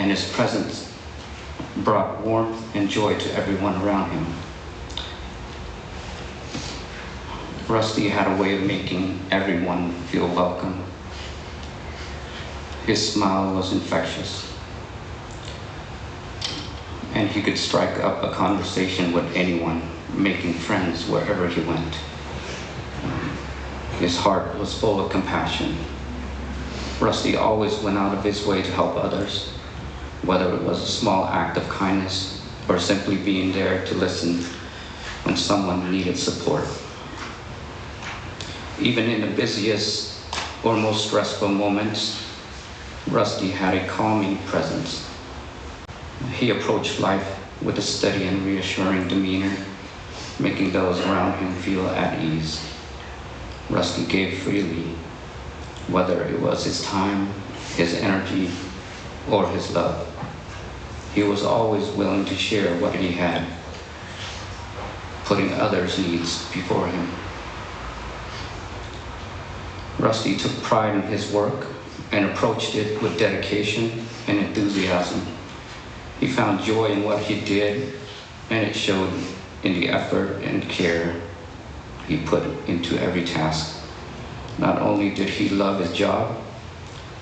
and his presence brought warmth and joy to everyone around him. Rusty had a way of making everyone feel welcome. His smile was infectious, and he could strike up a conversation with anyone, making friends wherever he went. His heart was full of compassion. Rusty always went out of his way to help others, whether it was a small act of kindness or simply being there to listen when someone needed support. Even in the busiest or most stressful moments, Rusty had a calming presence. He approached life with a steady and reassuring demeanor, making those around him feel at ease. Rusty gave freely, whether it was his time, his energy, or his love. He was always willing to share what he had, putting others' needs before him. Rusty took pride in his work and approached it with dedication and enthusiasm. He found joy in what he did, and it showed in the effort and care he put into every task. Not only did he love his job,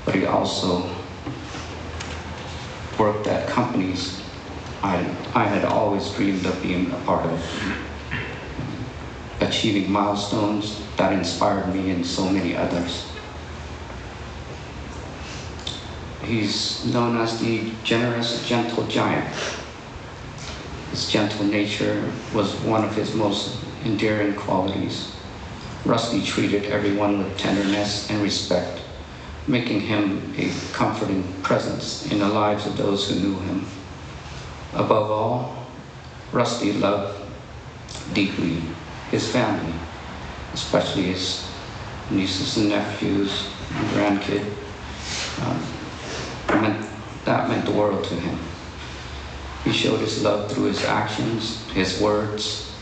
but he also worked at companies I had always dreamed of being a part of, achieving milestones that inspired me and so many others. He's known as the generous, gentle giant. His gentle nature was one of his most endearing qualities. Rusty treated everyone with tenderness and respect, making him a comforting presence in the lives of those who knew him. Above all, Rusty loved deeply his family, especially his nieces and nephews and grandkid. That meant the world to him. He showed his love through his actions, his words,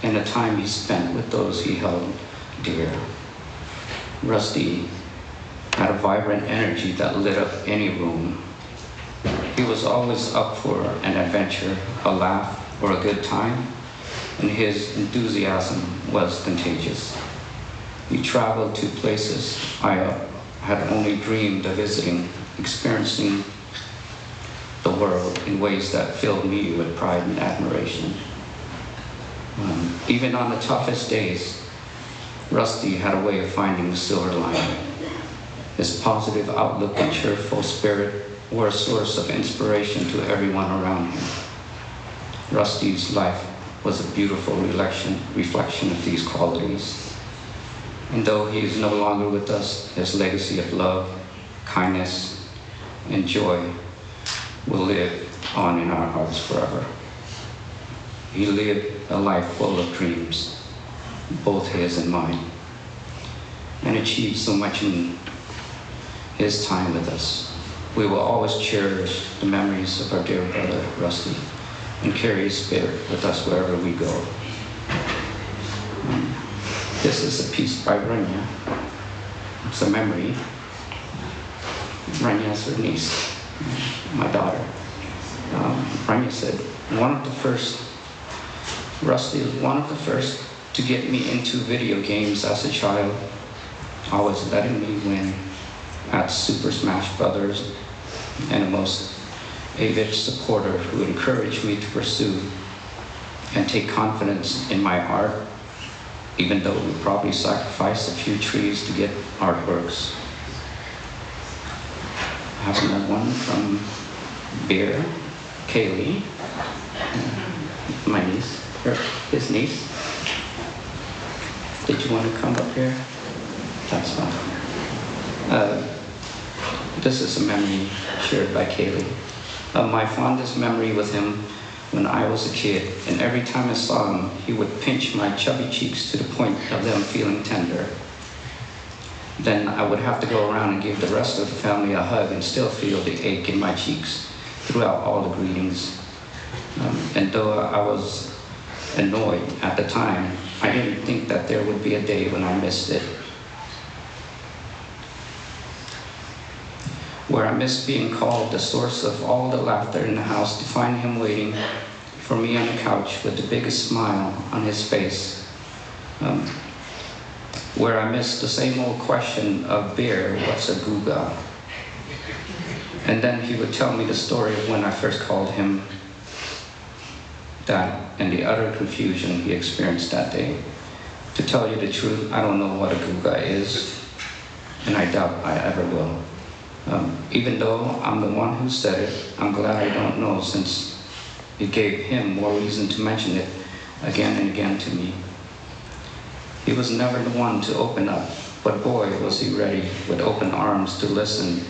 and the time he spent with those he held dear. Rusty had a vibrant energy that lit up any room. He was always up for an adventure, a laugh, or a good time, and his enthusiasm was contagious. He traveled to places I had only dreamed of visiting, experiencing the world in ways that filled me with pride and admiration. Even on the toughest days, Rusty had a way of finding the silver lining. His positive outlook and cheerful spirit were a source of inspiration to everyone around him. Rusty's life was a beautiful reflection of these qualities. And though he is no longer with us, his legacy of love, kindness, and joy will live on in our hearts forever. He lived a life full of dreams, both his and mine, and achieved so much in his time with us. We will always cherish the memories of our dear brother, Rusty, and carry his spirit with us wherever we go. This is a piece by Rania. It's a memory. Rania's her niece, my daughter. Rania said, Rusty was one of the first to get me into video games as a child, always letting me win at Super Smash Brothers, and a most avid supporter who encouraged me to pursue and take confidence in my art, even though we probably sacrificed a few trees to get artworks. I have another one from Bear, Kaylee, my niece, or his niece. Did you want to come up here? That's fine. This is a memory shared by Kaylee. My fondest memory with him when I was a kid, and every time I saw him, he would pinch my chubby cheeks to the point of them feeling tender. Then I would have to go around and give the rest of the family a hug and still feel the ache in my cheeks throughout all the greetings. And though I was annoyed at the time, I didn't think that there would be a day when I missed it. where I missed being called the source of all the laughter in the house, to find him waiting for me on the couch with the biggest smile on his face. Where I missed the same old question of beer, what's a guga? And then he would tell me the story of when I first called him that and the utter confusion he experienced that day. To tell you the truth, I don't know what a guga is, and I doubt I ever will. Even though I'm the one who said it, I'm glad I don't know, since it gave him more reason to mention it again and again to me. He was never the one to open up, but boy, was he ready with open arms to listen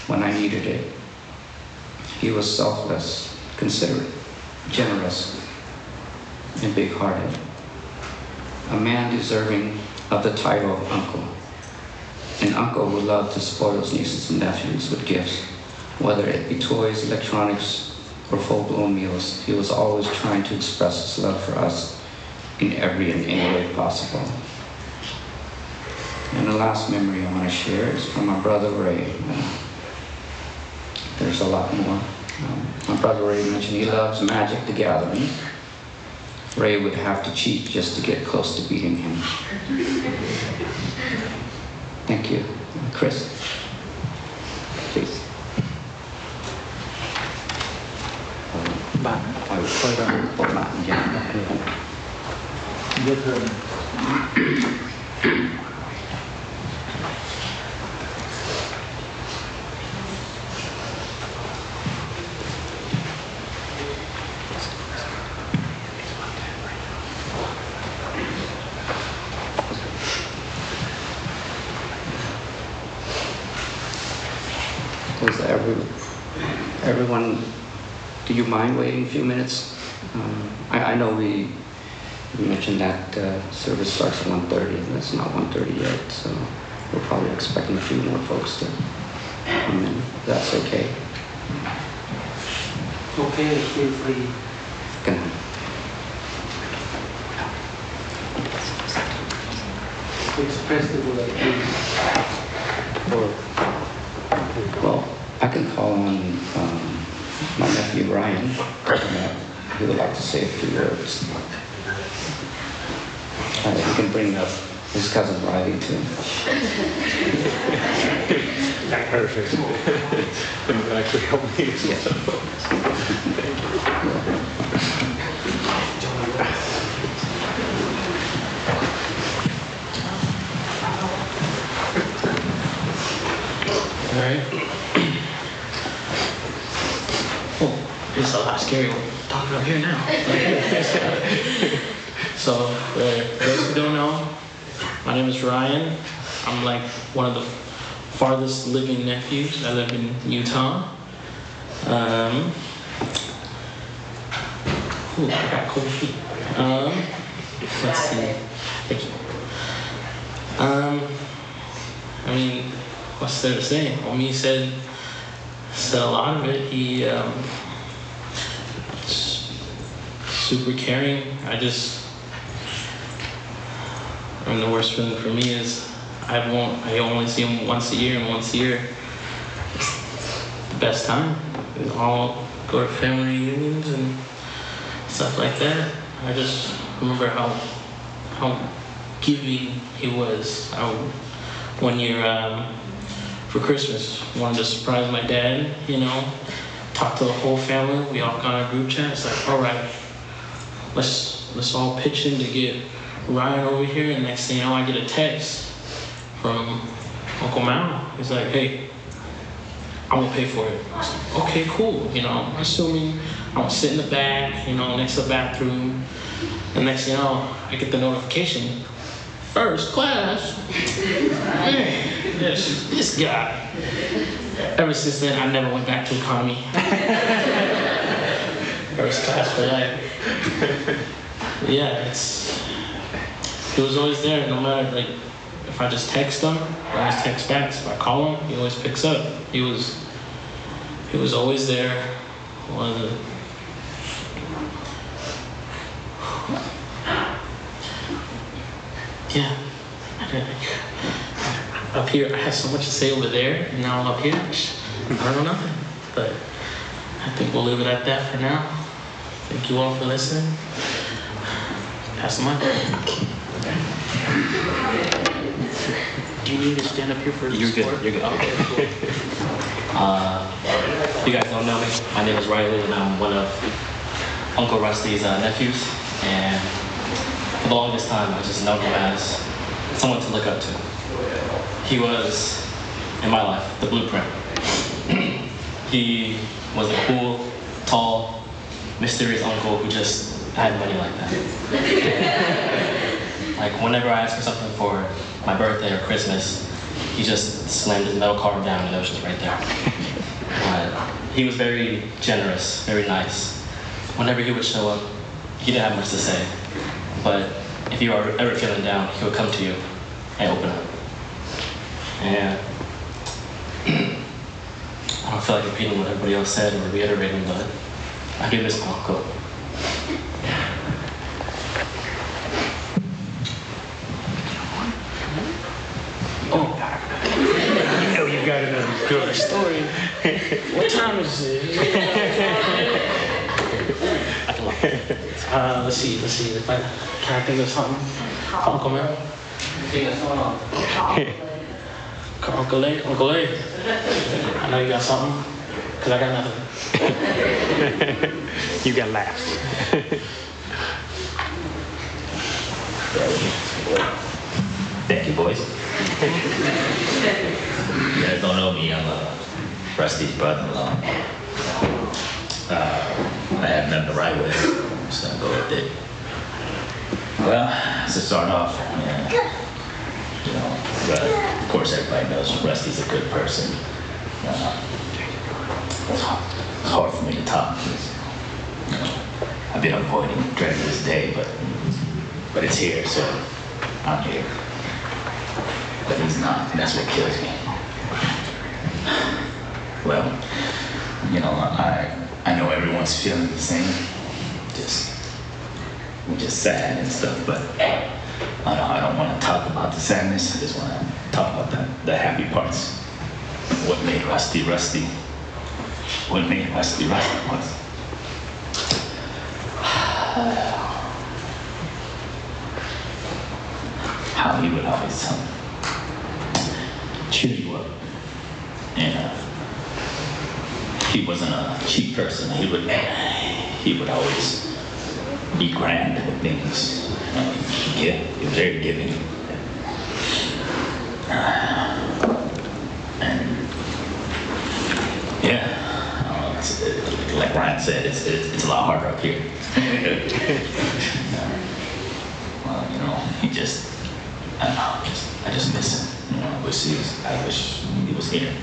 when I needed it. He was selfless, considerate, generous, and big-hearted. A man deserving of the title of uncle. An uncle who loved to spoil his nieces and nephews with gifts, whether it be toys, electronics, or full-blown meals. He was always trying to express his love for us in every and any way possible. And the last memory I want to share is from my brother Ray. There's a lot more. My brother Ray mentioned he loves Magic the Gathering. Ray would have to cheat just to get close to beating him. Thank you. Chris, please. Bạn phải quay ra một bạn dễ thương. Is everyone, do you mind waiting a few minutes? I know we mentioned that service starts at 1:30, and it's not 1:30 yet, so we're probably expecting a few more folks to come in. That's okay. Okay, feel free. Good night. Express the word, please. Well, I can call on my nephew Ryan. He would like to say a few words. He can bring up his cousin Riley too. Perfect. That actually helped me as well. All right. Oh, it's a lot scary talking up here now. So, for those who don't know, my name is Ryan. I'm like one of the farthest living nephews. I live in Utah. I got cold feet. Let's see. Thank you. I mean, what's there to say? Omi said a lot of it. He super caring. The worst thing for me is I only see him once a year, and once a year it's the best time. We all go to family reunions and stuff like that. I just remember how giving he was. One year for Christmas, wanted to surprise my dad, talk to the whole family. We all got on a group chat. It's like, all right, let's all pitch in to get Ryan over here. And next thing you know, I get a text from Uncle Mao. He's like, hey, I'm gonna pay for it. I was like, okay, cool. Assuming I'm gonna sit in the back, next to the bathroom. And next thing you know, I get the notification, first class. Man, this guy. Ever since then, I never went back to economy. First class for life. Yeah, he was always there, no matter, if I just text him, he always texts back. If I call him, he always picks up. He was always there. One of the yeah. Up here, I had so much to say over there, and now I'm up here. I don't know nothing. But I think we'll leave it at that for now. Thank you all for listening. Pass the mic. Do you need to stand up here for the sport? You're good. Okay. You guys don't know me. My name is Riley, and I'm one of Uncle Rusty's nephews. And for the longest time, I just known him as someone to look up to. He was, in my life, the blueprint. He was a cool, tall, mysterious uncle who just had money like that. Like whenever I asked for something for my birthday or Christmas, he just slammed his metal card down and it was just right there. He was very generous, very nice. Whenever he would show up, he didn't have much to say. But if you were ever feeling down, he would come to you and open up. And I don't feel like repeating what everybody else said or reiterating, but I do miss my uncle. You know you got another good story. What time is it? Let's see. If can I think of something? Uncle man. Uncle A. I know you got something, because I got nothing. You got laughs. Thank you, boys. You guys don't know me. I'm Rusty's brother-in-law. I have nothing to write with. I'm just gonna go with it. Well, to start off, you know, of course everybody knows Rusty's a good person. It's hard for me to talk because, you know, I've been avoiding dreading this day, but it's here, so I'm here. But he's not, and that's what kills me. Well, you know, I know everyone's feeling the same, just sad and stuff, but I don't want to talk about the sadness. I just want to talk about the happy parts. What made Rusty Rusty? What made Rusty Rusty was how he would always cheer you up. And he wasn't a cheap person. He would always be grand with things. He was very giving. And yeah, like Ryan said, it's a lot harder up here. Well, you know, I just miss him. You know, I wish he was here,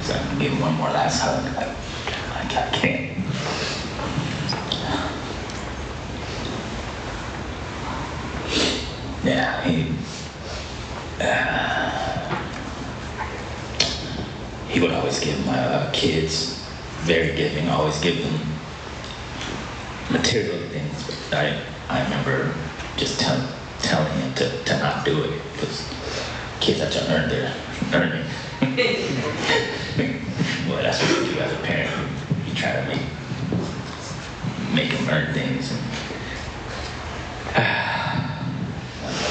so I can give him one more last hug. I can't. Yeah, he would always give my kids, very giving, always give them material things. But I remember just telling him to not do it because kids have to earn their earning. Well, that's what you do as a parent. You try to make them earn things.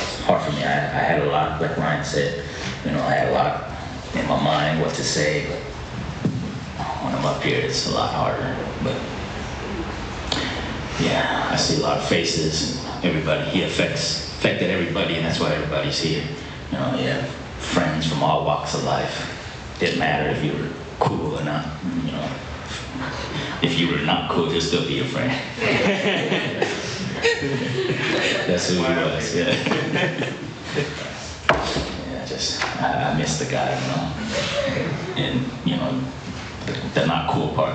It's hard for me. I had a lot, like Ryan said, you know, I had a lot in my mind what to say, but when I'm up here, it's a lot harder. But yeah, I see a lot of faces. Everybody, he affected everybody, and that's why everybody's here. You know, you have friends from all walks of life. Didn't matter if you were cool or not. You know, if you were not cool, he'll still be your friend. That's who he was. Yeah. Yeah, I miss the guy, you know. And you know, the not cool part.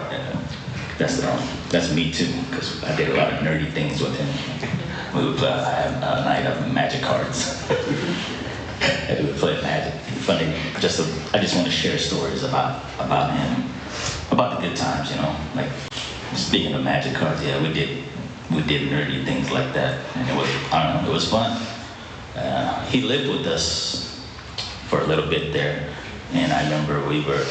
That's me too, because I did a lot of nerdy things with him. We would play a night of magic cards. We would play magic. Funny, I just want to share stories about him, about the good times, you know. Like speaking of magic cards, yeah, we did nerdy things like that, and it was fun. He lived with us for a little bit there, and I remember we were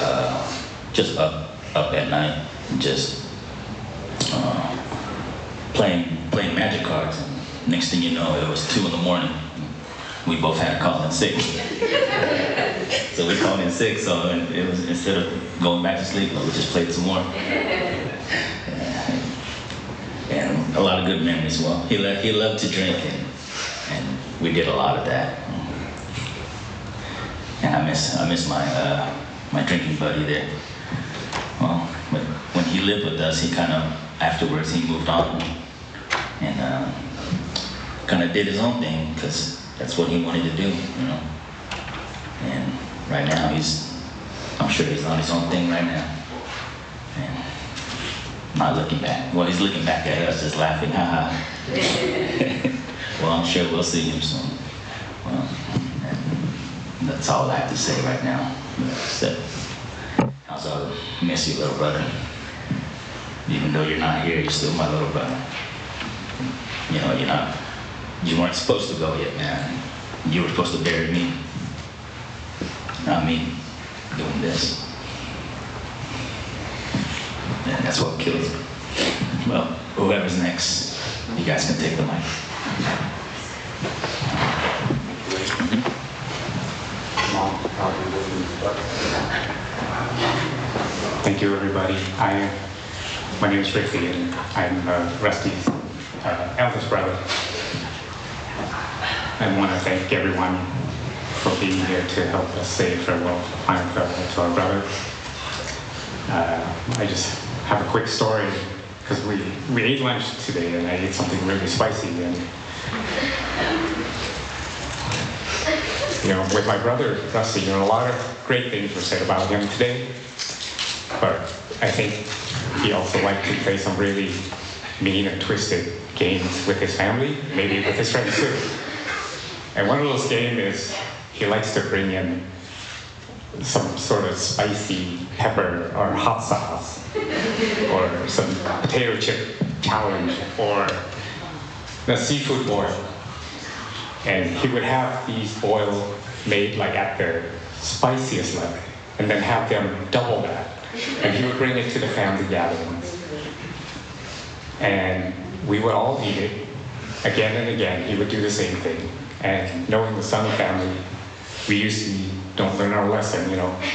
just up at night, just playing magic cards. And next thing you know, it was 2 in the morning. We both had to call in sick. So we called in sick, so it was, instead of going back to sleep, we just played some more. And a lot of good memories. Well, he loved to drink, and we did a lot of that. And I miss my drinking buddy there. Well, but when he lived with us, he kind of, afterwards, he moved on and kind of did his own thing, because that's what he wanted to do, you know. And right now, I'm sure he's on his own thing right now. And not looking back. Well, he's looking back at us, just laughing, haha. Well, I'm sure we'll see him soon. Well, and that's all I have to say right now. Except, I miss you, little brother. Even though you're not here, you're still my little brother. You know, you weren't supposed to go yet, man. You were supposed to bury me. Not me doing this. And that's what kills me. Well, whoever's next, you guys can take the mic. Thank you, everybody. My name is Rusty, and I'm Rusty's eldest brother. I want to thank everyone for being here to help us say farewell, final farewell to our brother. I just have a quick story, because we ate lunch today, and I ate something really spicy, and with my brother Rusty, a lot of great things were said about him today, but I think he also liked to play some really mean and twisted games with his family, maybe with his friends too. And one of those games is he likes to bring in some sort of spicy pepper or hot sauce, or some potato chip challenge, or the seafood boil. And he would have these boil made like at their spiciest level, and then have them double that. And he would bring it to the family gatherings. And we would all eat it again and again. He would do the same thing. And knowing the Soeung family, we usually don't learn our lesson,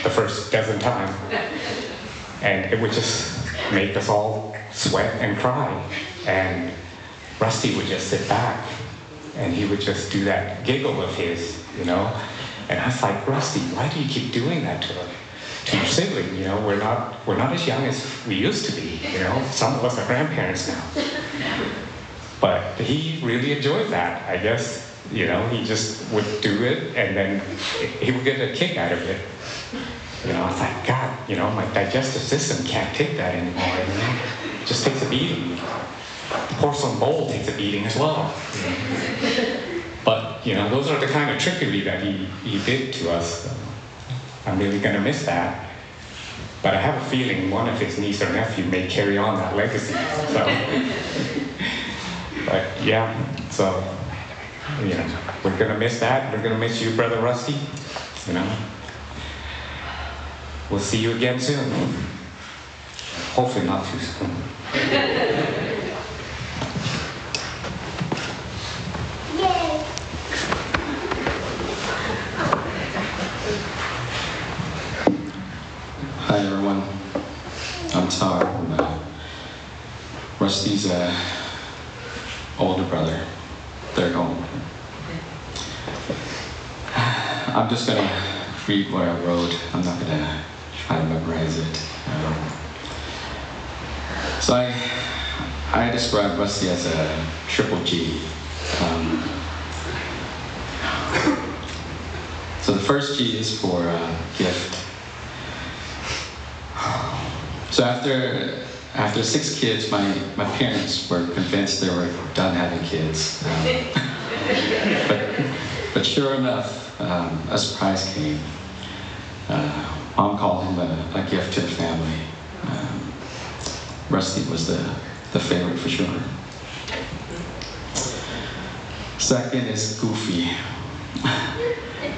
the first dozen times. And it would just make us all sweat and cry. And Rusty would just sit back, and he would just do that giggle of his, And I was like, Rusty, why do you keep doing that to your sibling? We're not as young as we used to be. Some of us are grandparents now. But he really enjoyed that, I guess. He just would do it, and then he would get a kick out of it. I was like, God, my digestive system can't take that anymore. It just takes a beating. The porcelain bowl takes a beating as well. But those are the kind of trickery that he did to us. So I'm really gonna miss that. But I have a feeling one of his niece or nephew may carry on that legacy. So, but yeah, so. We're gonna miss that. We're gonna miss you, Brother Rusty. We'll see you again soon. Hopefully not too soon. Hi everyone, I'm Tar. I'm Rusty's older brother. Third home. I'm just gonna read what I wrote. I'm not gonna try to memorize it. So I describe Rusty as a triple G. So the first G is for gift. So after 6 kids, my parents were convinced they were done having kids. But sure enough, a surprise came. Mom called him a gift to the family. Rusty was the favorite for sure. Second is Goofy.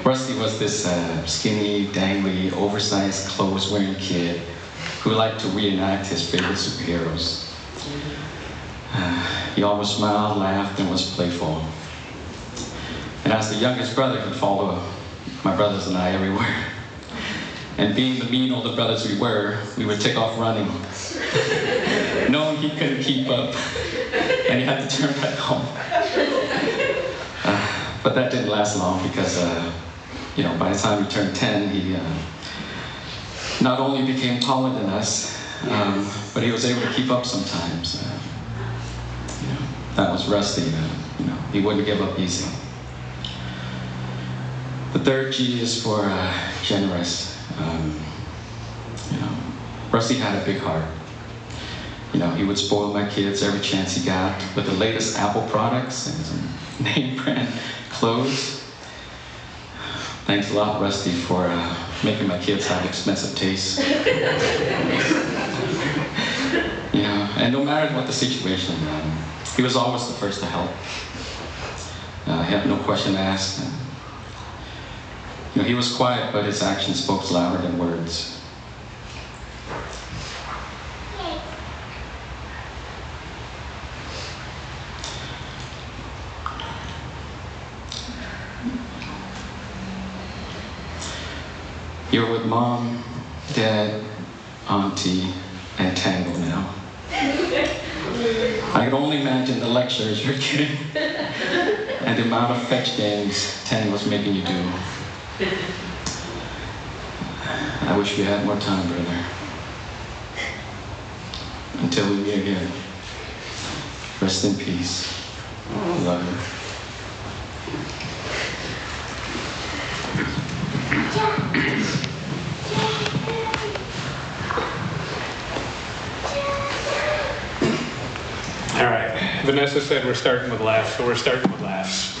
Rusty was this skinny, dangly, oversized clothes-wearing kid who liked to reenact his favorite superheroes. He always smiled, laughed, and was playful. And as the youngest brother, he'd follow my brothers and I everywhere. And being the mean older brothers we would take off running, knowing he couldn't keep up, and he had to turn back home. But that didn't last long because, by the time he turned 10, he not only became taller than us, but he was able to keep up sometimes. That was Rusty. He wouldn't give up easy. The third G is for generous. Rusty had a big heart. He would spoil my kids every chance he got with the latest Apple products and some name brand clothes. Thanks a lot, Rusty, for making my kids have expensive tastes. And no matter what the situation, he was always the first to help. He had no question asked. He was quiet, but his actions spoke louder than words. You're with Mom, Dad, Auntie, and Tango now. I can only imagine the lectures you're getting and the amount of fetch games Tango's making you do. I wish we had more time, brother. Until we meet again. Rest in peace. Love you. All right. Vanessa said we're starting with laughs, so we're starting with laughs.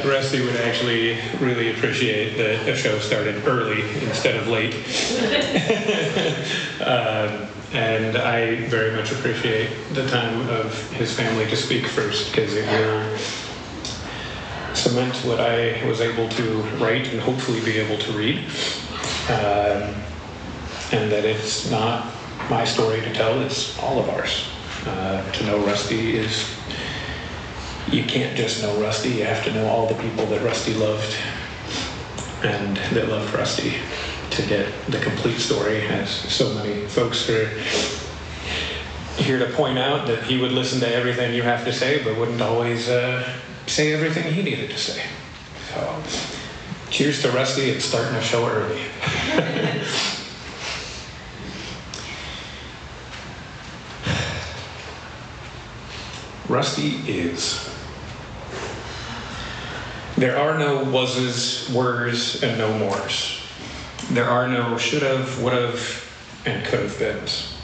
Rusty would actually really appreciate that a show started early instead of late. And I very much appreciate the time of his family to speak first, because it will cement what I was able to write and hopefully be able to read. And that it's not my story to tell, it's all of ours. To know Rusty is, you can't just know Rusty, you have to know all the people that Rusty loved and that loved Rusty to get the complete story, as so many folks are here to point out that he would listen to everything you have to say, but wouldn't always say everything he needed to say. So, cheers to Rusty, it's starting a show early. Rusty is. There are no was's, were's, and no more's. There are no should've, would've, and could've beens.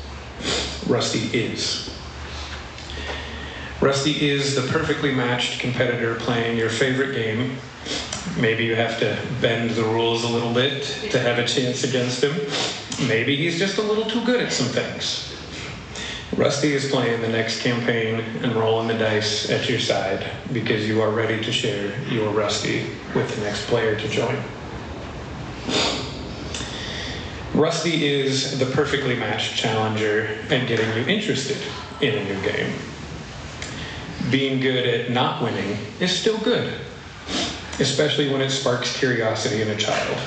Rusty is. Rusty is the perfectly matched competitor playing your favorite game. Maybe you have to bend the rules a little bit to have a chance against him. Maybe he's just a little too good at some things. Rusty is playing the next campaign and rolling the dice at your side because you are ready to share your Rusty with the next player to join. Rusty is the perfectly matched challenger and getting you interested in a new game. Being good at not winning is still good, especially when it sparks curiosity in a child.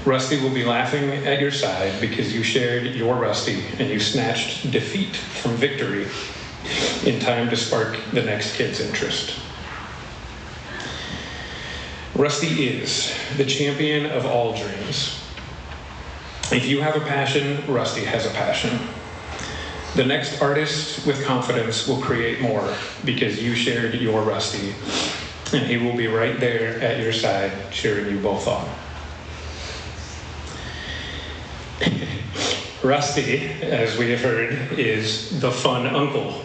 Rusty will be laughing at your side because you shared your Rusty and you snatched defeat from victory in time to spark the next kid's interest. Rusty is the champion of all dreams. If you have a passion, Rusty has a passion. The next artist with confidence will create more because you shared your Rusty, and he will be right there at your side cheering you both on. Rusty, as we have heard, is the fun uncle.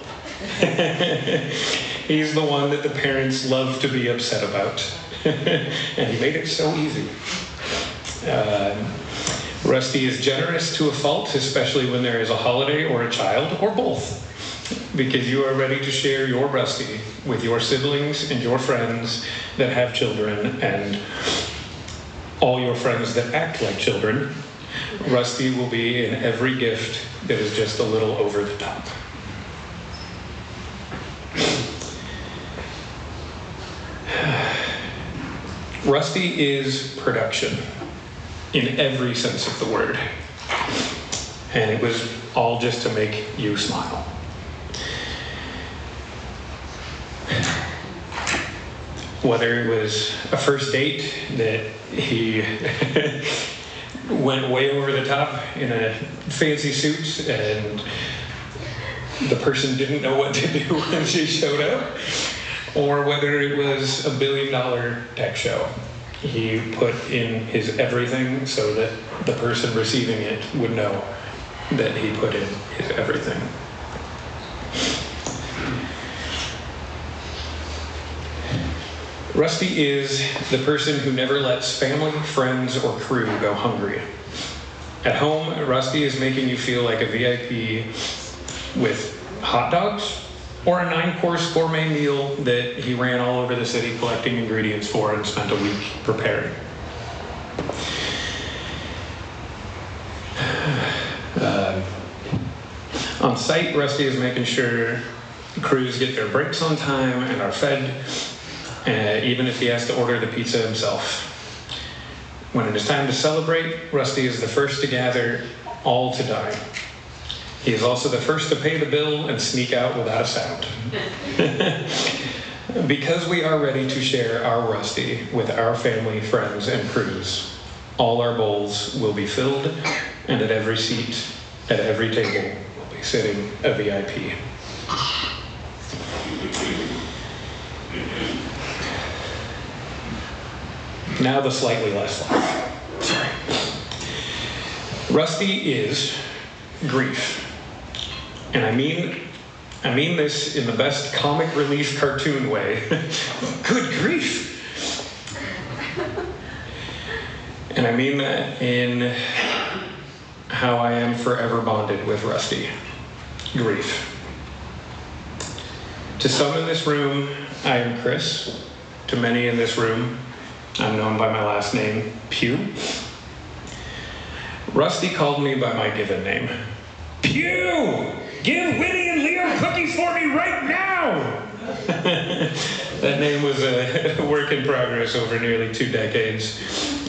He's the one that the parents love to be upset about. And he made it so easy. Rusty is generous to a fault, especially when there is a holiday or a child, or both, because you are ready to share your Rusty with your siblings and your friends that have children and all your friends that act like children Rusty will be in every gift that is just a little over the top. Rusty is production in every sense of the word. And it was all just to make you smile. Whether it was a first date that he went way over the top in a fancy suit and the person didn't know what to do when she showed up, or whether it was a $1 billion tech show. He put in his everything so that the person receiving it would know that he put in his everything. Rusty is the person who never lets family, friends, or crew go hungry. At home, Rusty is making you feel like a VIP with hot dogs or a 9-course gourmet meal that he ran all over the city collecting ingredients for and spent a week preparing. On site, Rusty is making sure crews get their breaks on time and are fed, even if he has to order the pizza himself. When it is time to celebrate, Rusty is the first to gather, all to dine. He is also the first to pay the bill and sneak out without a sound. Because we are ready to share our Rusty with our family, friends, and crews, all our bowls will be filled, and at every seat, at every table, will be sitting a VIP. Now the slightly less life. Sorry. Rusty is grief. And I mean this in the best comic relief cartoon way. Good grief. And I mean that in how I am forever bonded with Rusty. Grief. To some in this room, I am Chris. To many in this room, I'm known by my last name, Pew. Rusty called me by my given name. Pew! Give Winnie and Leo cookies for me right now! That name was a work in progress over nearly 2 decades,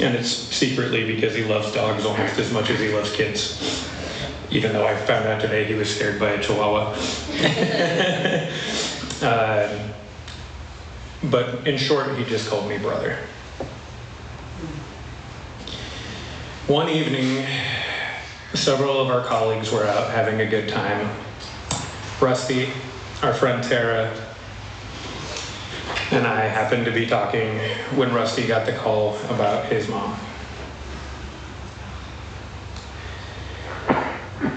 and it's secretly because he loves dogs almost as much as he loves kids. Even though I found out today he was scared by a chihuahua. But in short, he just called me brother. One evening, several of our colleagues were out having a good time. Rusty, our friend Tara, and I happened to be talking when Rusty got the call about his mom.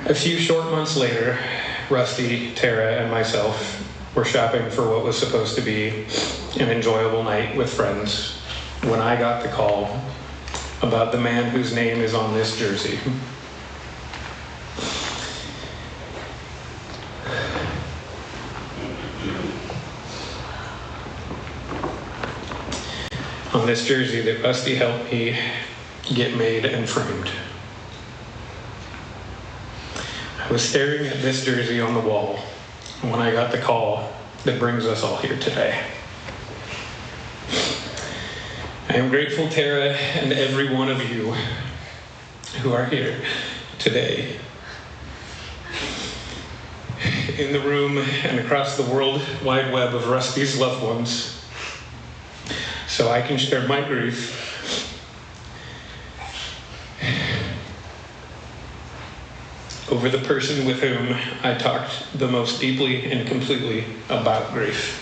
A few short months later, Rusty, Tara, and myself were shopping for what was supposed to be an enjoyable night with friends when I got the call about the man whose name is on this jersey. On this jersey that Rusty helped me get made and framed. I was staring at this jersey on the wall when I got the call that brings us all here today. I am grateful, Tara, and every one of you who are here today. In the room and across the world wide web of Rusty's loved ones, so I can share my grief over the person with whom I talked the most deeply and completely about grief.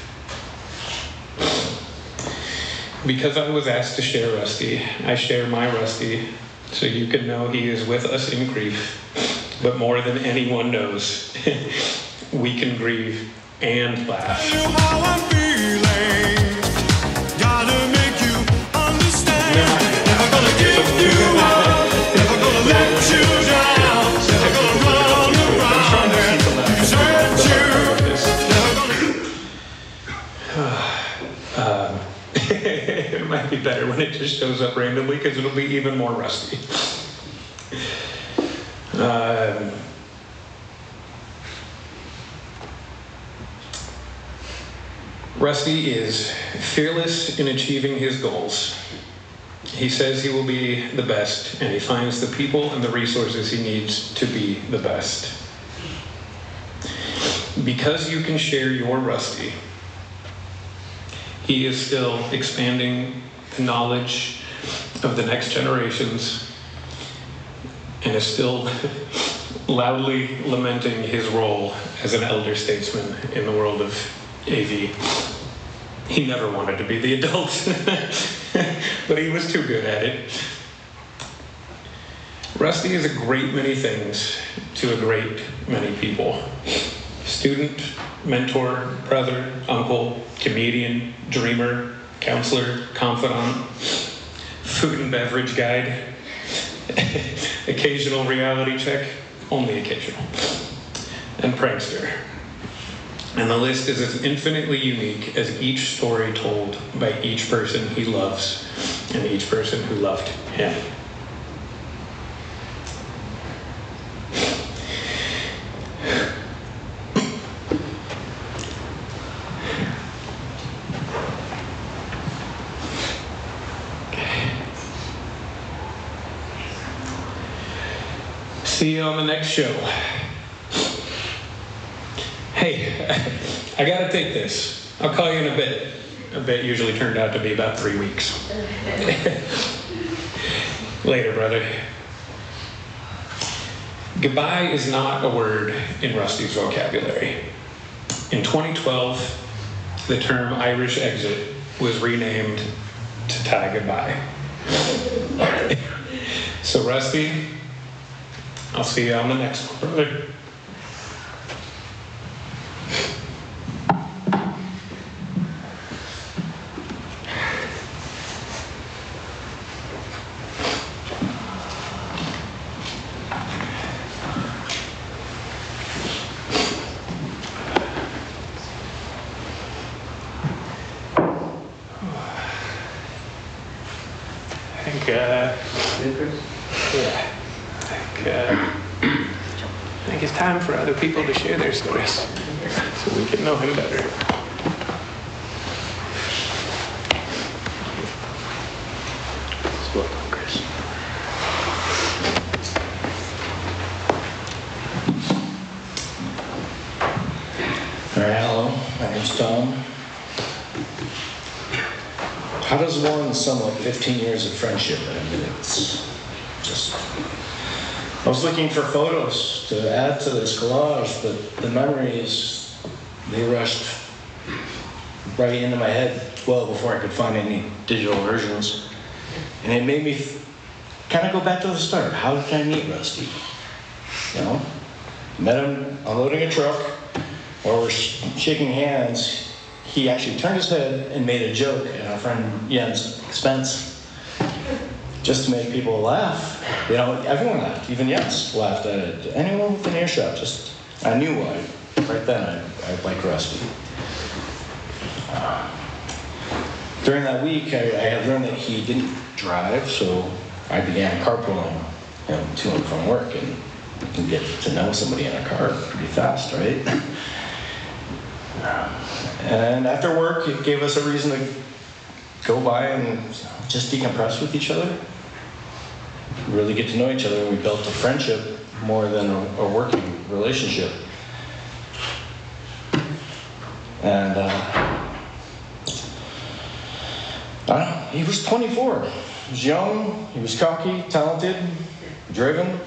Because I was asked to share Rusty, I share my Rusty so you can know he is with us in grief. But more than anyone knows, we can grieve and laugh. It might be better when it just shows up randomly because it'll be even more rusty. Rusty is fearless in achieving his goals. He says he will be the best, and he finds the people and the resources he needs to be the best. Because you can share your Rusty, he is still expanding the knowledge of the next generations and is still loudly lamenting his role as an elder statesman in the world of AV. He never wanted to be the adult, but he was too good at it. Rusty is a great many things to a great many people. Student, mentor, brother, uncle, comedian, dreamer, counselor, confidant, food and beverage guide, occasional reality check, only occasional, and prankster. And the list is as infinitely unique as each story told by each person he loves and each person who loved him. See you on the next show. Hey, I gotta take this. I'll call you in a bit. A bit usually turned out to be about 3 weeks. Later, brother. Goodbye is not a word in Rusty's vocabulary. In 2012, the term Irish exit was renamed to Thai goodbye. So Rusty, I'll see you on the next one, brother. I think it's time for other people to share their stories so we can know him better. Welcome, Chris. All right, hello. My name's Tom. How does one sum up 15 years of friendship in a minute? It's just... I was looking for photos to add to this collage, but the memories, they rushed right into my head well before I could find any digital versions. And it made me kind of go back to the start. How did I meet Rusty? You know, met him unloading a truck, while we're shaking hands, he actually turned his head and made a joke at our friend Jens' expense. Just to make people laugh. You know, everyone laughed. Even Jens laughed at it. Anyone with an earshot, just, I knew why. Right then, I liked Rusty. During that week, I had learned that he didn't drive, so I began carpooling him to and from work, and you can get to know somebody in a car pretty fast, right? And after work, it gave us a reason to go by and just decompress with each other, really get to know each other, and we built a friendship more than a working relationship. And I don't know, he was 24. He was young, he was cocky, talented, driven.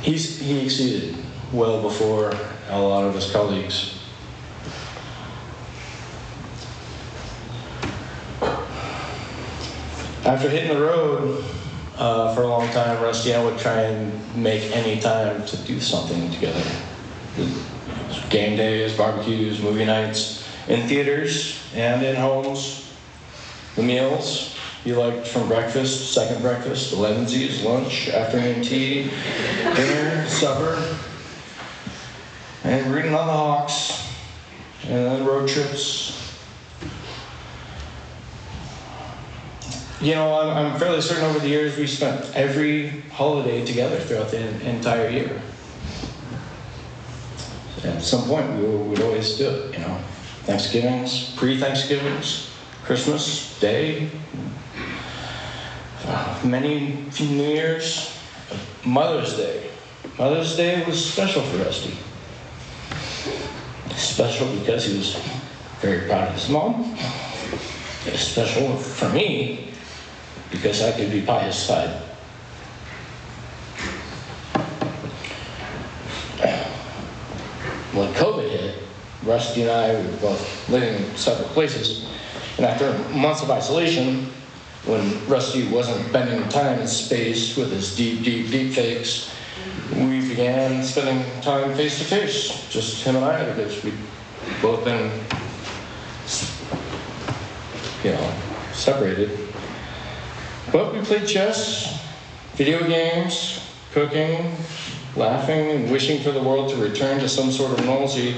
He exceeded well before a lot of his colleagues. After hitting the road for a long time, Rusty and I would try and make any time to do something together. Game days, barbecues, movie nights, in theaters and in homes. The meals he liked from breakfast, second breakfast, 11sies, lunch, afternoon tea, dinner, supper, and rooting on the Hawks, and then road trips. You know, I'm fairly certain over the years we spent every holiday together throughout the entire year. At some point, we would always do it, you know. Thanksgivings, pre-Thanksgivings, Christmas Day, many New Years, Mother's Day. Mother's Day was special for Rusty. Special because he was very proud of his mom. Special for me because I could be by his side. When COVID hit, Rusty and I were both living in separate places. And after months of isolation, when Rusty wasn't spending time and space with his deep fakes, we began spending time face to face, just him and I, because we'd both been, you know, separated. But we played chess, video games, cooking, laughing, and wishing for the world to return to some sort of normalcy.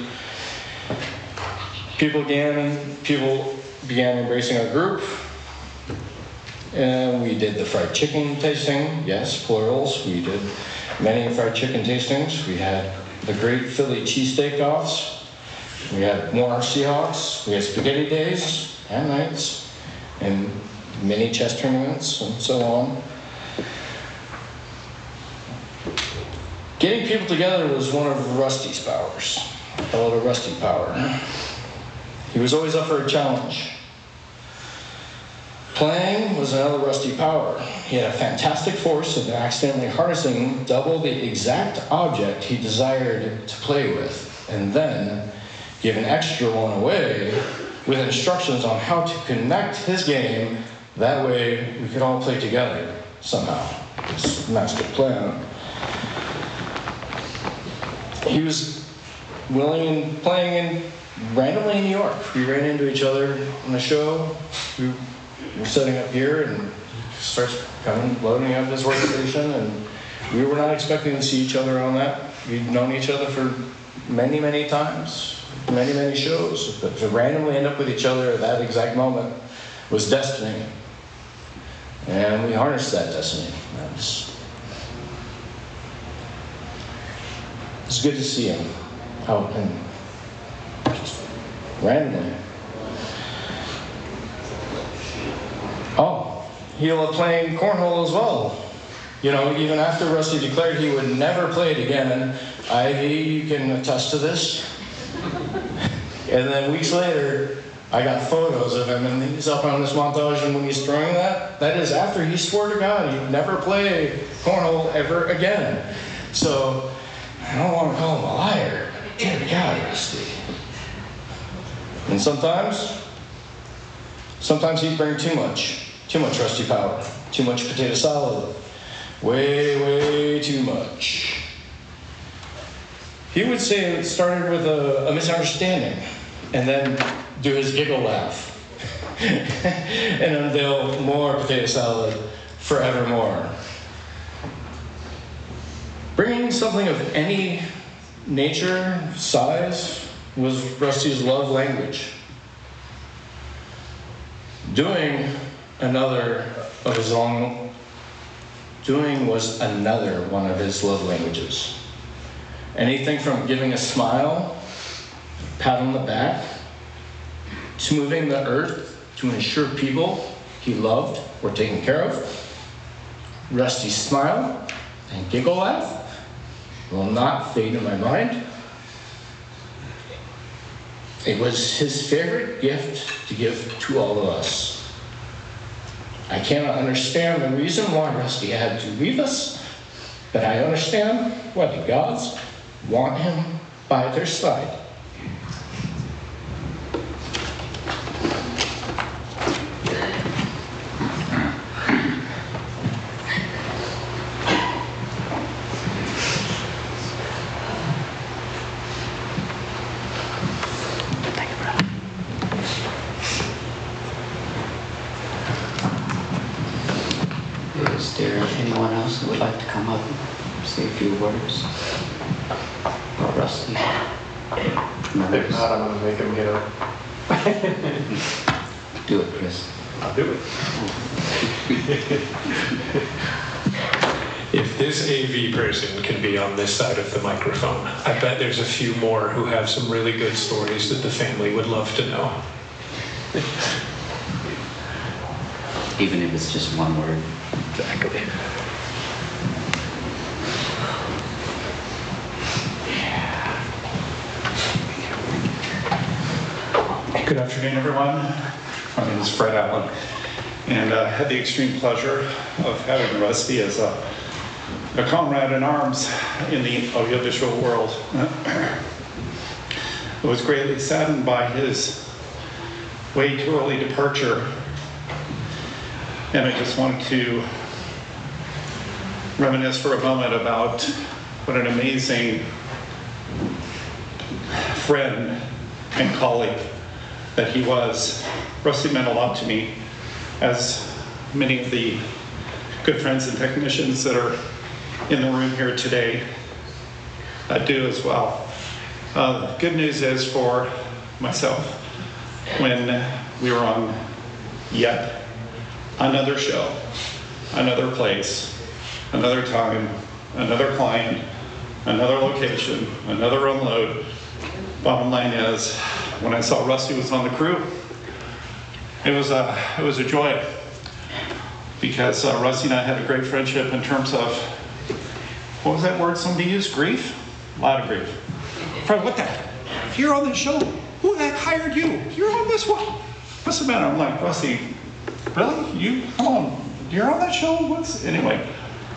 People began embracing our group. And we did the fried chicken tasting, yes, plurals. We did many fried chicken tastings. We had the great Philly cheesesteak offs. We had more Seahawks. We had spaghetti days and nights, and mini chess tournaments, and so on. Getting people together was one of Rusty's powers. I call it a Rusty power. He was always up for a challenge. Playing was another Rusty power. He had a fantastic force of accidentally harnessing double the exact object he desired to play with, and then give an extra one away with instructions on how to connect his game. That way we could all play together somehow. His master plan. He was willing and playing randomly in New York. We ran into each other on a show. We were setting up here, and he starts coming, loading up his workstation, and we were not expecting to see each other on that. We'd known each other for many times, many shows, but to randomly end up with each other at that exact moment was destiny. And we harnessed that destiny. It's good to see him out and just randomly. Oh, he loved playing cornhole as well. You know, even after Rusty declared he would never play it again, Ivy, you can attest to this. And then weeks later, I got photos of him, and he's up on this montage, and when he's throwing that is after he swore to God he'd never play cornhole ever again. So, I don't want to call him a liar. Dear God, Rusty. And sometimes he'd bring too much Rusty power, too much potato salad, way too much. He would say it started with a misunderstanding, and then do his giggle laugh, and unveil more potato salad forevermore. Bringing something of any nature, size, was Rusty's love language. Doing was another one of his love languages. Anything from giving a smile, pat on the back, to moving the earth to ensure people he loved were taken care of. Rusty's smile and giggle laugh will not fade in my mind. It was his favorite gift to give to all of us. I cannot understand the reason why Rusty had to leave us, but I understand why the gods want him by their side. Is there anyone else who would like to come up and say a few words? Or Rusty? If not, I'm going to make him get up. Do it, Chris. I'll do it. If this AV person can be on this side of the microphone, I bet there's a few more who have some really good stories that the family would love to know. Even if it's just one word. Exactly. Good afternoon, everyone. My name is Fred Allen, and I had the extreme pleasure of having Rusty as a comrade in arms in the audiovisual world. I was greatly saddened by his way too early departure, and I just wanted to reminisce for a moment about what an amazing friend and colleague that he was. Rusty meant a lot to me, as many of the good friends and technicians that are in the room here today do as well. The good news is for myself, when we were on yet another show, another place, another time, another client, another location, another unload, bottom line is, when I saw Rusty was on the crew, it was a joy, because Rusty and I had a great friendship in terms of, what was that word somebody used? Grief? A lot of grief. Fred, what the heck? You're on this show. Who the heck hired you? You're on this one. What's the matter? I'm like, Rusty, really? You? Come on. You're on that show? Anyway,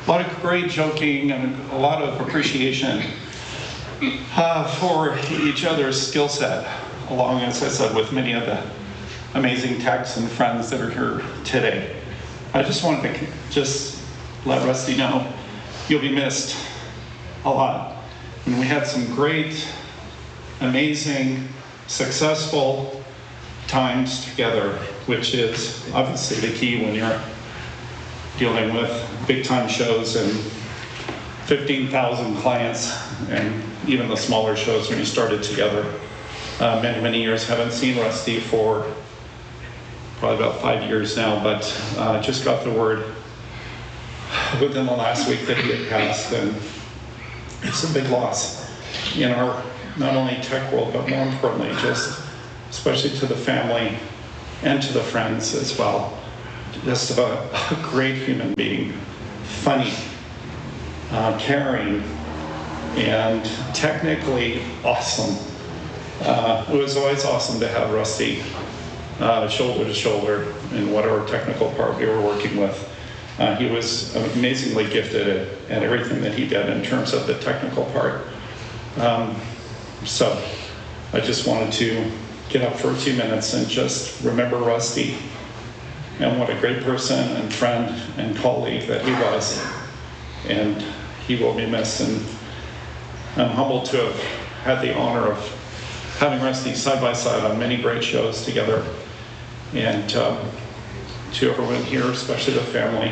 a lot of great joking and a lot of appreciation for each other's skill set, along, as I said, with many of the amazing techs and friends that are here today. I just wanted to just let Rusty know you'll be missed a lot. And we had some great, amazing, successful times together, which is obviously the key when you're dealing with big time shows and 15,000 clients, and even the smaller shows when you started together. Many years. Haven't seen Rusty for probably about 5 years now, but just got the word within the last week that he had passed, and it's a big loss in our not only tech world, but more importantly, just especially to the family and to the friends as well. Just a great human being, funny, caring, and technically awesome. It was always awesome to have Rusty shoulder to shoulder in whatever technical part we were working with. He was amazingly gifted at everything that he did in terms of the technical part. So I just wanted to get up for a few minutes and just remember Rusty and what a great person and friend and colleague that he was. And he will be missed. And I'm humbled to have had the honor of having Rusty side by side on many great shows together. And to everyone here, especially the family,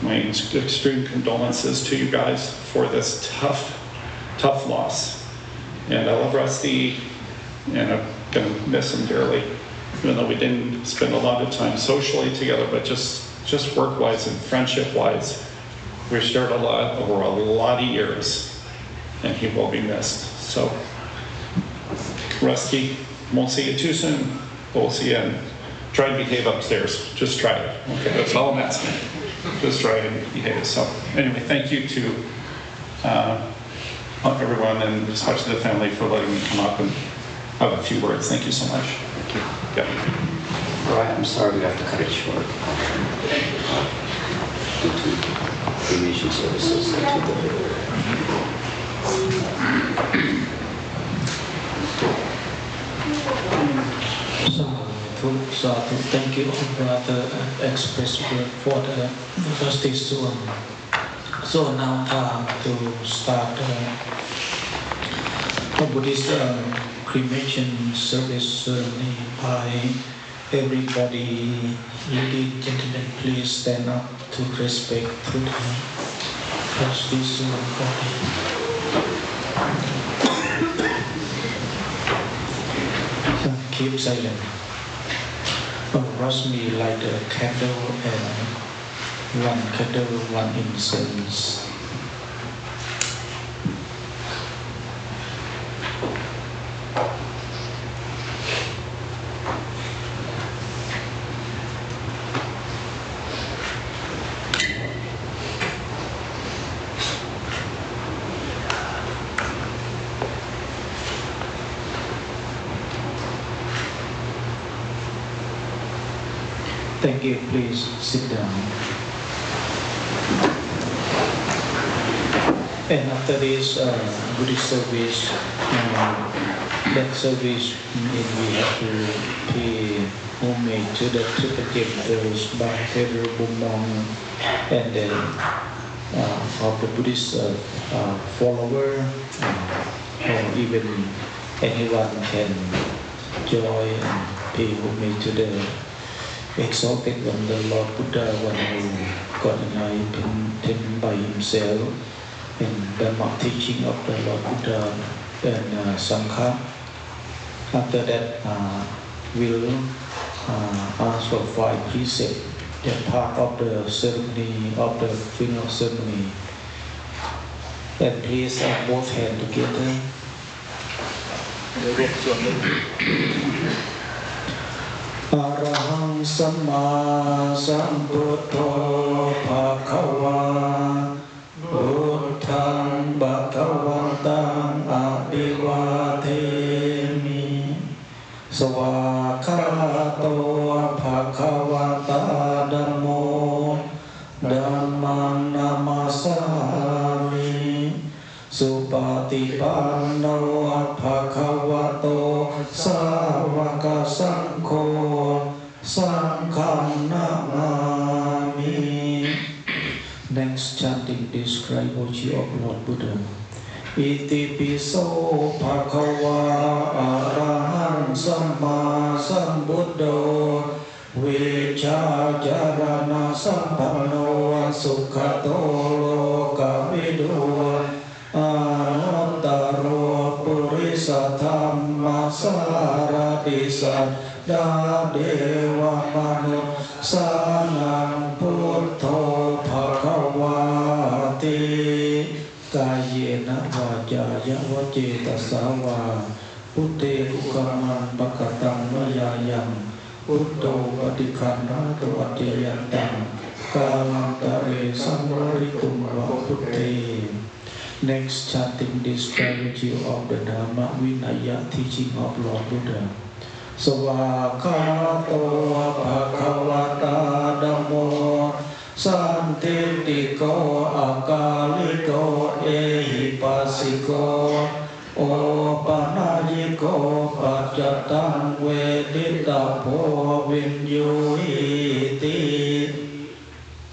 my extreme condolences to you guys for this tough loss. And I love Rusty, and I'm gonna miss him dearly, even though we didn't spend a lot of time socially together, but just work-wise and friendship-wise, we shared a lot over a lot of years, and he will be missed. So, Rusty, won't see you too soon, but we'll see you, and try to behave upstairs. Just try it, okay? That's all I'm asking. Just try and behave. So, anyway, thank you to everyone, and especially the family, for letting me come up and have a few words. Thank you so much. Thank you. Yeah. All right, I'm sorry we have to cut it short due to cremation services. So thank you, Brother Express for the Rusty Soeung. So now time to start Buddhist cremation service by everybody. Ladies and gentlemen, please stand up to respect to the Rusty Soeung body. Keep silent. rosary light a candle and one candle, one incense. Thank you. Please sit down. And after this Buddhist service, that service we have to pay homage to the temples by Venerable monk and then of the Buddhist follower, or even anyone can join and pay homage to the exalted one, the Lord Buddha, one who got enlightened by himself, and the teaching of the Lord Buddha and Sangha. After that, we'll ask for 5 precepts, that part of the ceremony, of the funeral ceremony. And please both hands together. Arahang Samma Sambuddho Bhagava Buddhaṃ Bhagavatāṃ Abhivādemi Svākāto Bhagavata Dhammo Dhammam Namasāmi Supatipanno Bhagavato Sāvaka Saṅkho Saṅgham Namami. Next chanting this trilogy of Lord Buddha. Iti piso bhagava arahant samma sambuddho vicacarana sampanno sukhato lokavido anuttaro purisa dhamma saradisa deva manusanam puttho bhagavati kayena vajaya vacetasava putte ukaman bhakatang mayayam utto patikhanna tuvajayantam kalantare samvaritum va putte. Next, chanting this trilogy of the Dhamma Vinaya teaching of Lord Buddha. Svākāto bhagavata dhammo santitiko akaliko ehipasiko opanayiko pacatang veditapo vinyuhiti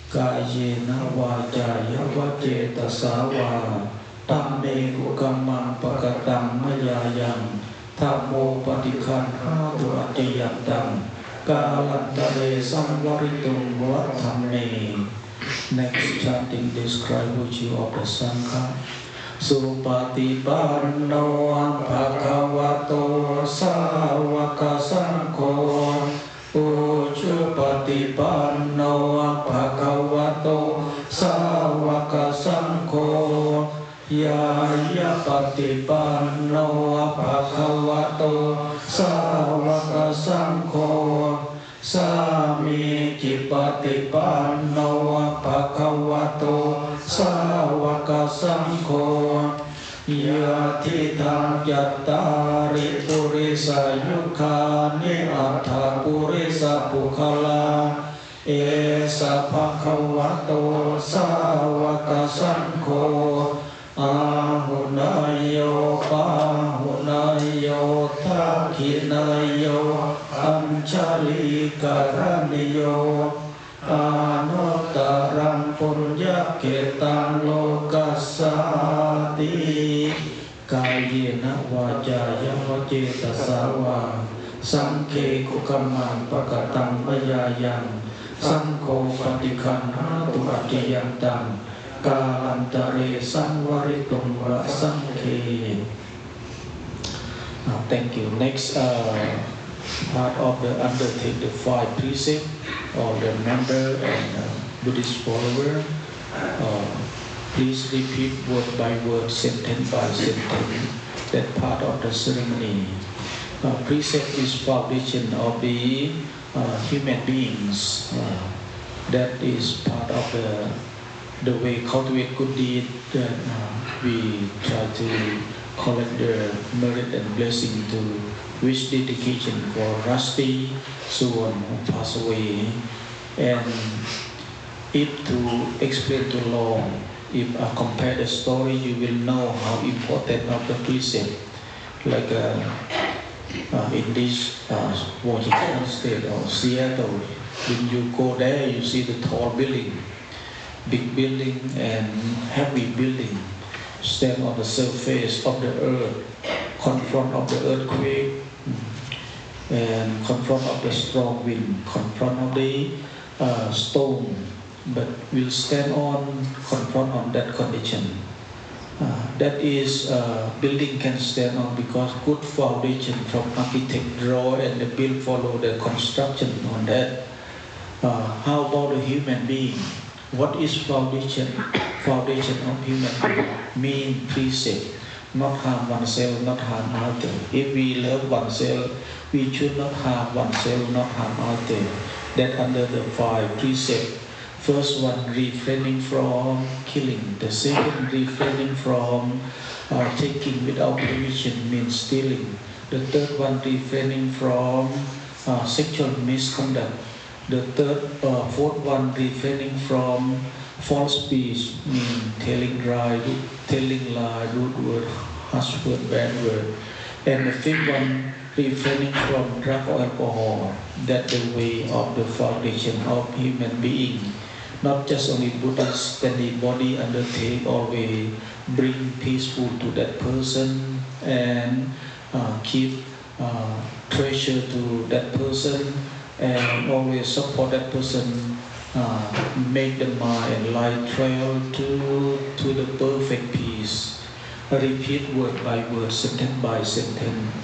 kayena vajaya vacetasava tamme ukamang pakatang mayayam Thammo patikhanna tuvajayantam kalantare samvaritum vathamme. Next, chanting this trilogy of the Sangha. Supatipanno bhagavato sāvaka saṅkho Uchupatipanno bhagavato sāvaka saṅkho Yaya patipanno bhagavato sāvaka saṅkho Sami patipanno bhagavato sāvaka saṅkho Yatitham yattari purisa yukhani atha purisa pukhala Esa bhagavato sāvaka saṅkho Ahunayo pahunayo takhinayo Anchali karaniyo Anuttaram punyaketam lokasati Kayena vajaya vacetasava Saṅkhe kukamang pakatang mayayam Saṅkho patikhanna tuvajayantam Kalantare samvaritum va saṅkhe. Thank you. Next, part of the undertake the 5 precepts or the member and Buddhist follower. Please repeat word by word, sentence by sentence, that part of the ceremony. Precept is foundation of the human beings. That is part of the way cultivate good deed that we try to collect the merit and blessing to wish dedication for Rusty Soeung who passed away. And if to explain too long, if I compare the story, you will know how important of the precept. Like in this Washington State or Seattle, when you go there, you see the tall building, big building and heavy building stand on the surface of the earth, confront of the earthquake, and confront of the strong wind, confront of the stone, but will stand on, confront on that condition. That is, building can stand on because good foundation from architect draw and the build follow the construction on that. How about the human being? What is foundation? Foundation of human being mean precept. Not harm oneself, not harm others. If we love oneself, we should not harm oneself, not harm others. That under the 5 precepts. First one, refraining from killing. The second, refraining from taking without permission, means stealing. The third one, refraining from sexual misconduct. The fourth one, refraining from false speech, means telling lie, rude word, harsh word, bad word. And the fifth one, refraining from drug or alcohol. That's the way of the foundation of human being. Not just only Buddhists, anybody undertake always bring peaceful to that person and keep treasure to that person and always support that person, make the mind and light trail to the perfect peace. Repeat word by word, sentence by sentence.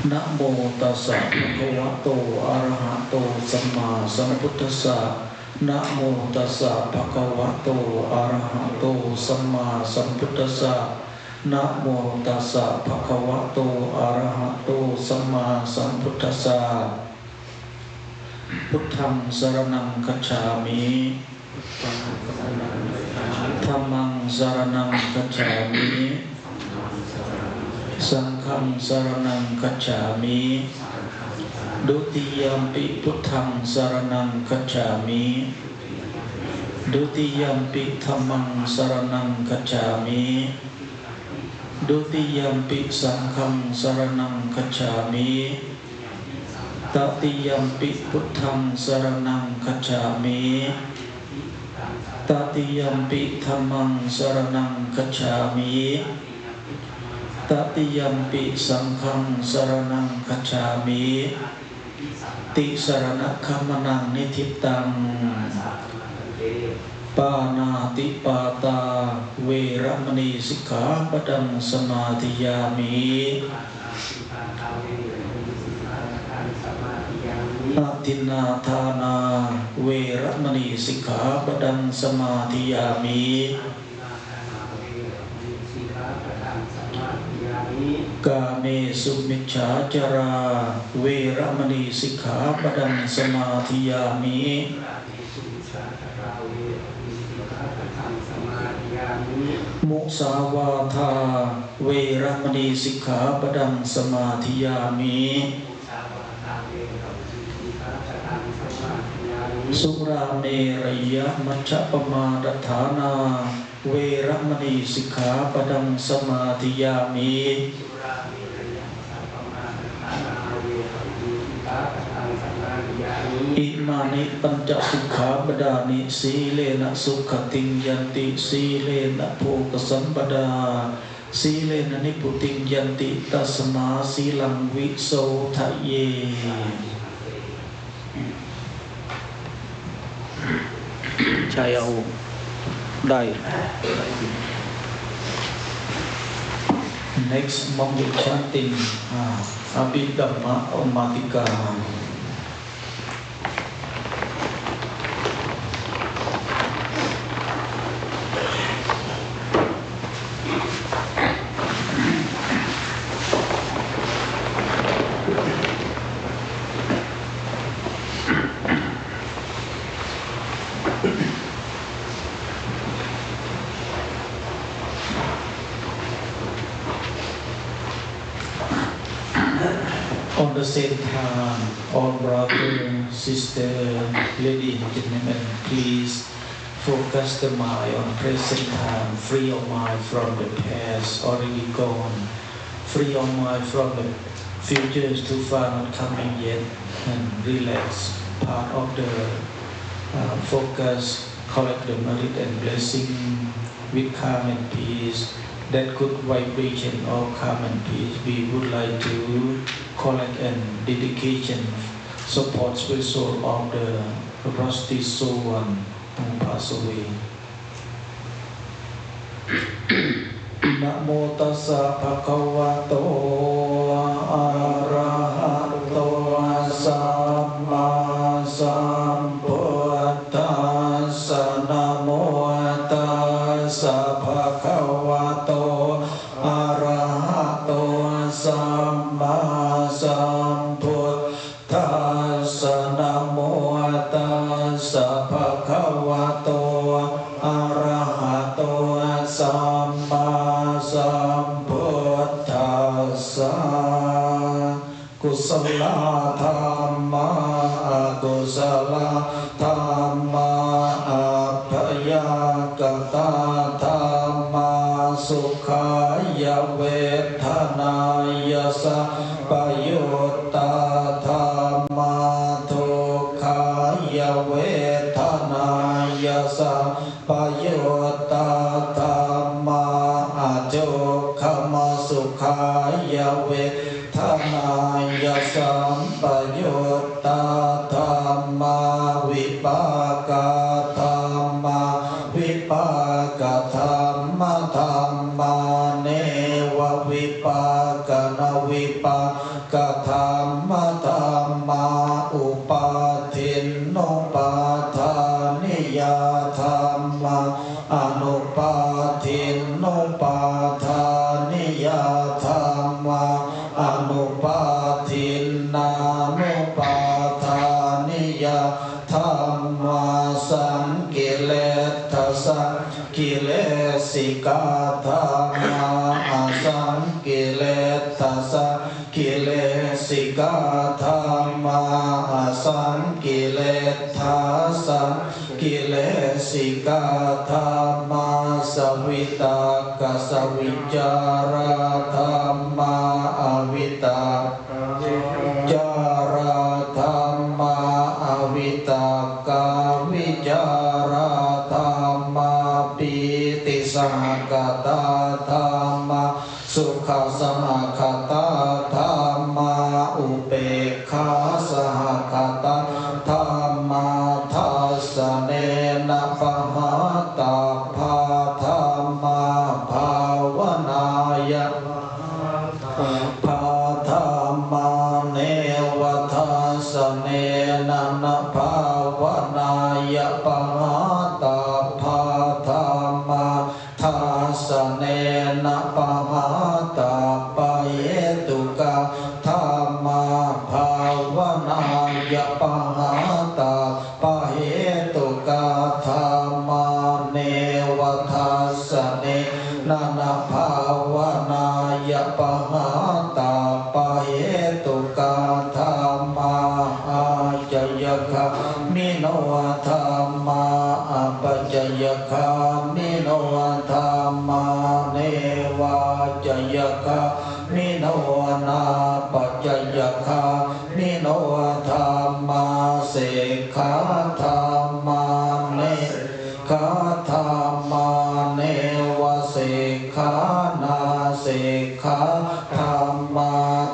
Namo tassa bhagavato arahato samma sambuddhassa. Namo tassa bhagavato arahato samma sambuddhassa. Namo tassa bhagavato arahato samma sambuddhassa. Buddhang saranang gacchami. Dhammang saranang gacchami. Sanghang saranang gacchami. Dutiyampi Buddhang saranang gacchami. Dutiyampi dhammang saranang gacchami. Dutiyampi sanghang saranang gacchami. Tatiyampi Buddhang saranang gacchami. Tatiyampi dhammang saranang gacchami. Tatiyampi sanghang saranang gacchami. Ti sarana kamanang nititang. Panati pata veramani sikkhapadang samadhiyami. Atinnathana veramani sikkhapadang samadhiyami. Kame sumicchācara veramani sikkhapadang samadhiyami. Musāvātha veramani sikkhapadang samadhiyami. Surameraya maccapamadatthana veramani sikkhapadang samadhiyami. Imani panca sikkhapadani silena sukhating yanti silena bhogasampada silena niputing yanti tasma silang visothaye. Chai ao đây Next, monk will chanting Abhidhamma Matika. On the same time, all brother, sister, lady and gentlemen, please focus the mind on present time, free your mind from the past already gone, free your mind from the futures too far not coming yet, and relax. Part of the focus, collect the merit and blessing with calm and peace. That good vibration of calm and peace, we would like to collect and dedication support spiritual of the Rusty Soeung who passed away. Namo tassa bhagavato arahato samma sambuddhassa. Namo tassa bhagavato arahato samma sambuddhassa. Namo tassa bhagavato arahato samma sambuddhassa. Kusala dhamma akusala dhamma apayagata dhamma sukhaya vedhanaya sampayutta dhamma dukkaya vedhanaya sampayutta dhamma adukkama sukhaya vedhanaya sampayutta dhamma vipaka dhamma vipaka dhamma dhamma neva vipaka na vipaka dhamma dhamma upadhinnopadhaniya dhamma anupadhinnopadhaniya dhamma anupadhinnanupadhaniya dhamma sankileta sankilesika dhamma asankileta sankilesika dhamma asankileta sankilesika dhamma savitaka savichara dhamma avitaka dhamma avitaka vichara dhamma piti samagata dhamma sukha samagata dhamma upekha samagata dhamma thasanena pamata dhamma bhavanaya dhamma neva thasanena bhavanaya pamata dhamma thasanena pamata payetuka dhamma bhavanaya pamata payetuka dhamma neva thasanena bhavanaya pamata payetuka dhamma ajayaka mino dhamma apajayaka mino dhamma neva jayaka mino napajayaka mino dhamma sekha dhamma nekha dhamma neva sekha na sekha dhamma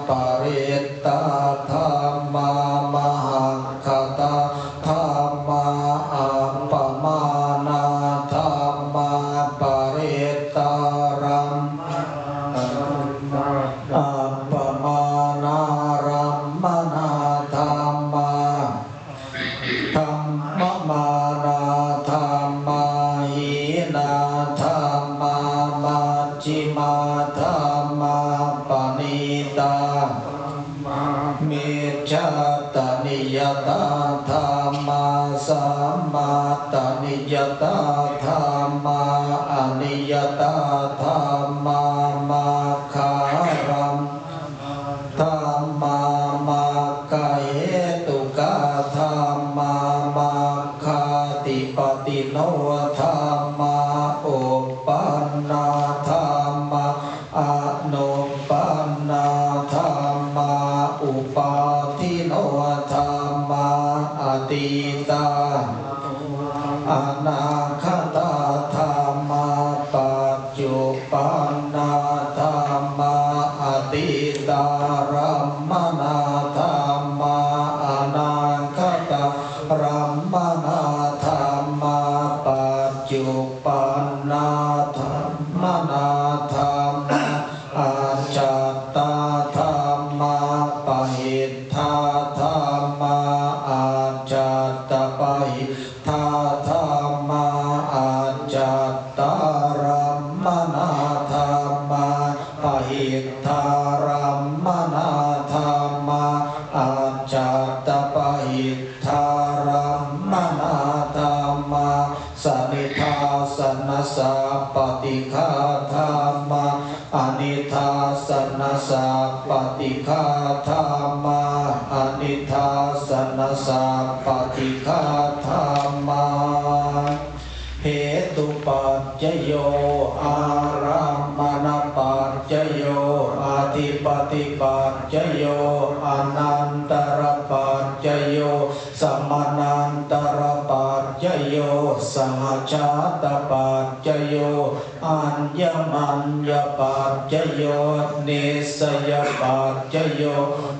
paritta dhamma mahakata dhamma appamana dhamma parittaram ธรรมามัชฌิมาธรรมาปณิตามิจฉาตนิยตาธรรมาสัมมาตนิยตาธรรมาอนิยตาธรรมามาคารัมธรรมามาคาเหตุกาธรรมามาคาติปติโนธรรมาอุปันนาธรรมาอนุปันนาธรรมาอุปาทิโนธรรมาอติตาอนาคตาธรรมาปัจจุปันนาธรรมาอติตารัมมนาธรรมาอนาคตารัมมนาธรรมาปัจจุปันนาธรรมนาธรรมาอาจัตตาธรรมาปหิทธาธรรมาอาจัตตปหิทธาธรรมาอาจัตตารัมมนาธรรมาปหิทธารัมมนาธรรมาอาจัตตปหิทธารัมมนาธรรมาสนิทาสนะสาปฏิฆาธรรมาอนิทาสนะสาปฏิฆาธรรมาอนิทาสนะสาปฏิฆาธรรมาเหตุปัจจโยอารามณปัจจโยอธิปติปัจจโยอนันตรปัจจโยสัมมานันตรปัจจโยสหชาตปัจจโยอัญญมัญญปัจจโยเนสยปัจจโย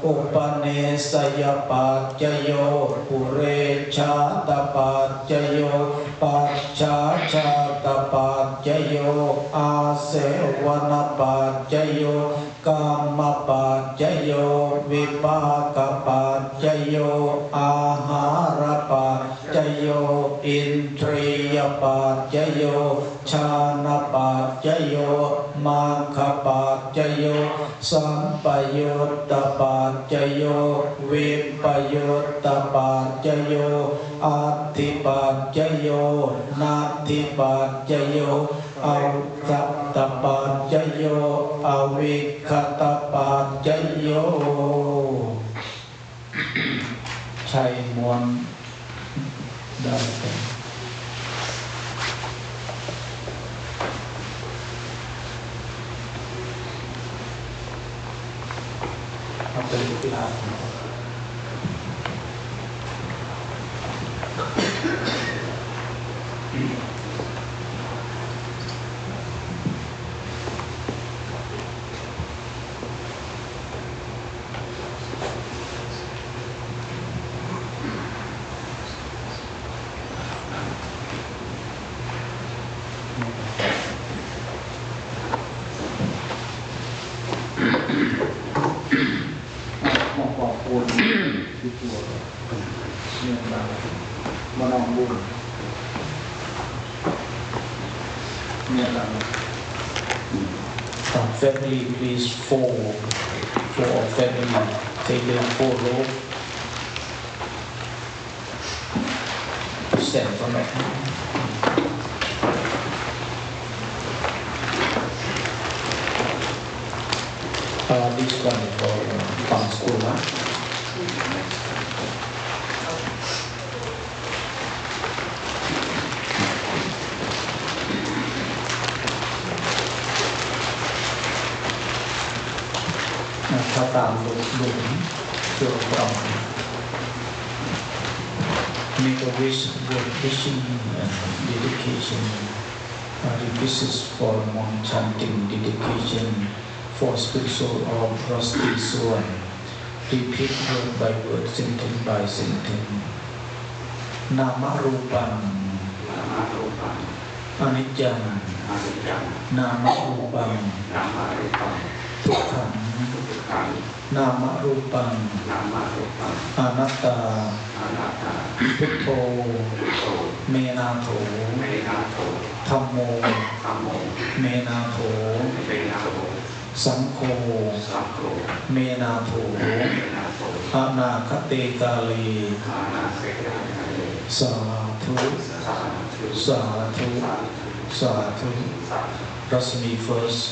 อุปเนสยปัจจโยปุเรชาตปัจจโยปัจฉาชาตปัจจโยอาเสวนปัจจโยกรรมปัจจโยวิปากปัจจโยอาหารปัจจโยอินทรียปัจจโยฌานปัจจโยมังคปัจจโยสัมปยุตตปัจจโยวิปยุตตปัจจโยอัตถิปัจจโยนัตถิปัจจโยอสัตตปัจจโยอวิคตปัจจโยใช้มวลได้เป็นเอาไปดูที่ร้านFamily, please four family, take them 4 rows. Stand for me. This one for from school, huh? Make a wish, good wishing and dedication. This is for monk chanting dedication for spiritual of Rusty Soeung. Repeat word by word, sentence by sentence. Nama rupam, anicca, nama rupam, tukkhaṃ, nama rupam, anatta, puttho, เมนาโถธัมโมเมนาโถสังโฆเมนาโถอนาคเตกาลีสาธุสาธุสาธุรัศมี first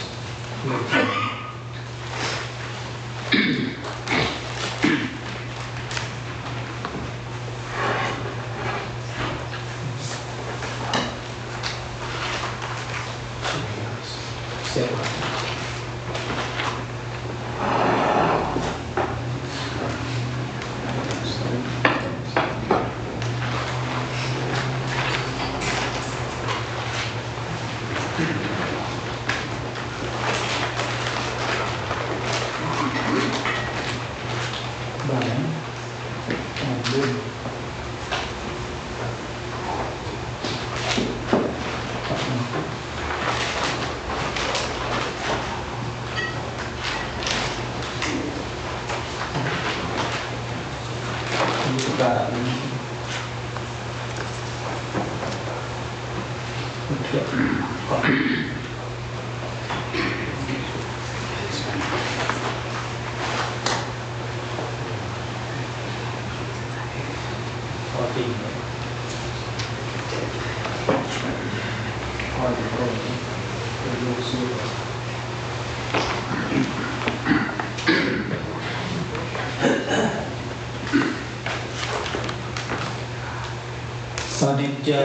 อนิจจา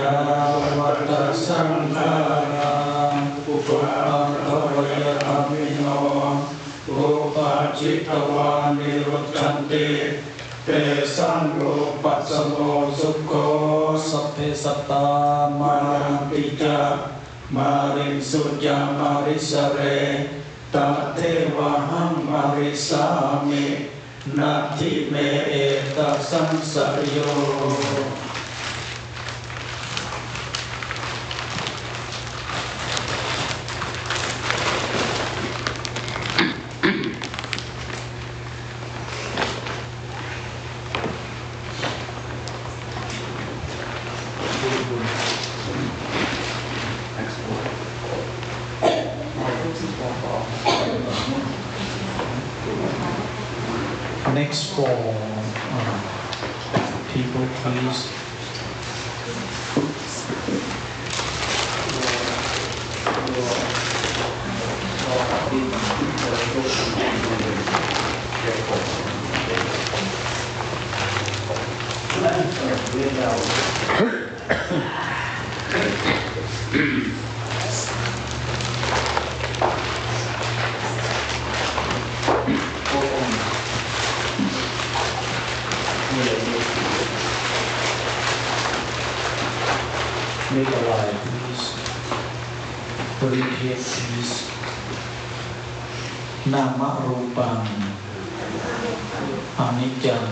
วัฏสังขาราอุปาทวยธรรมิโนอุปาจิตวานิรุชันติเตสังโลปัสสโมสุโขสัพเพสัตตามารันติจามาริสุจามาริสเรตาเทวะหังมาริสามินาทิเมเอตัสสังสยโยNext for people, please. Make alive, please. Read here, please. Nama rupang aniccan,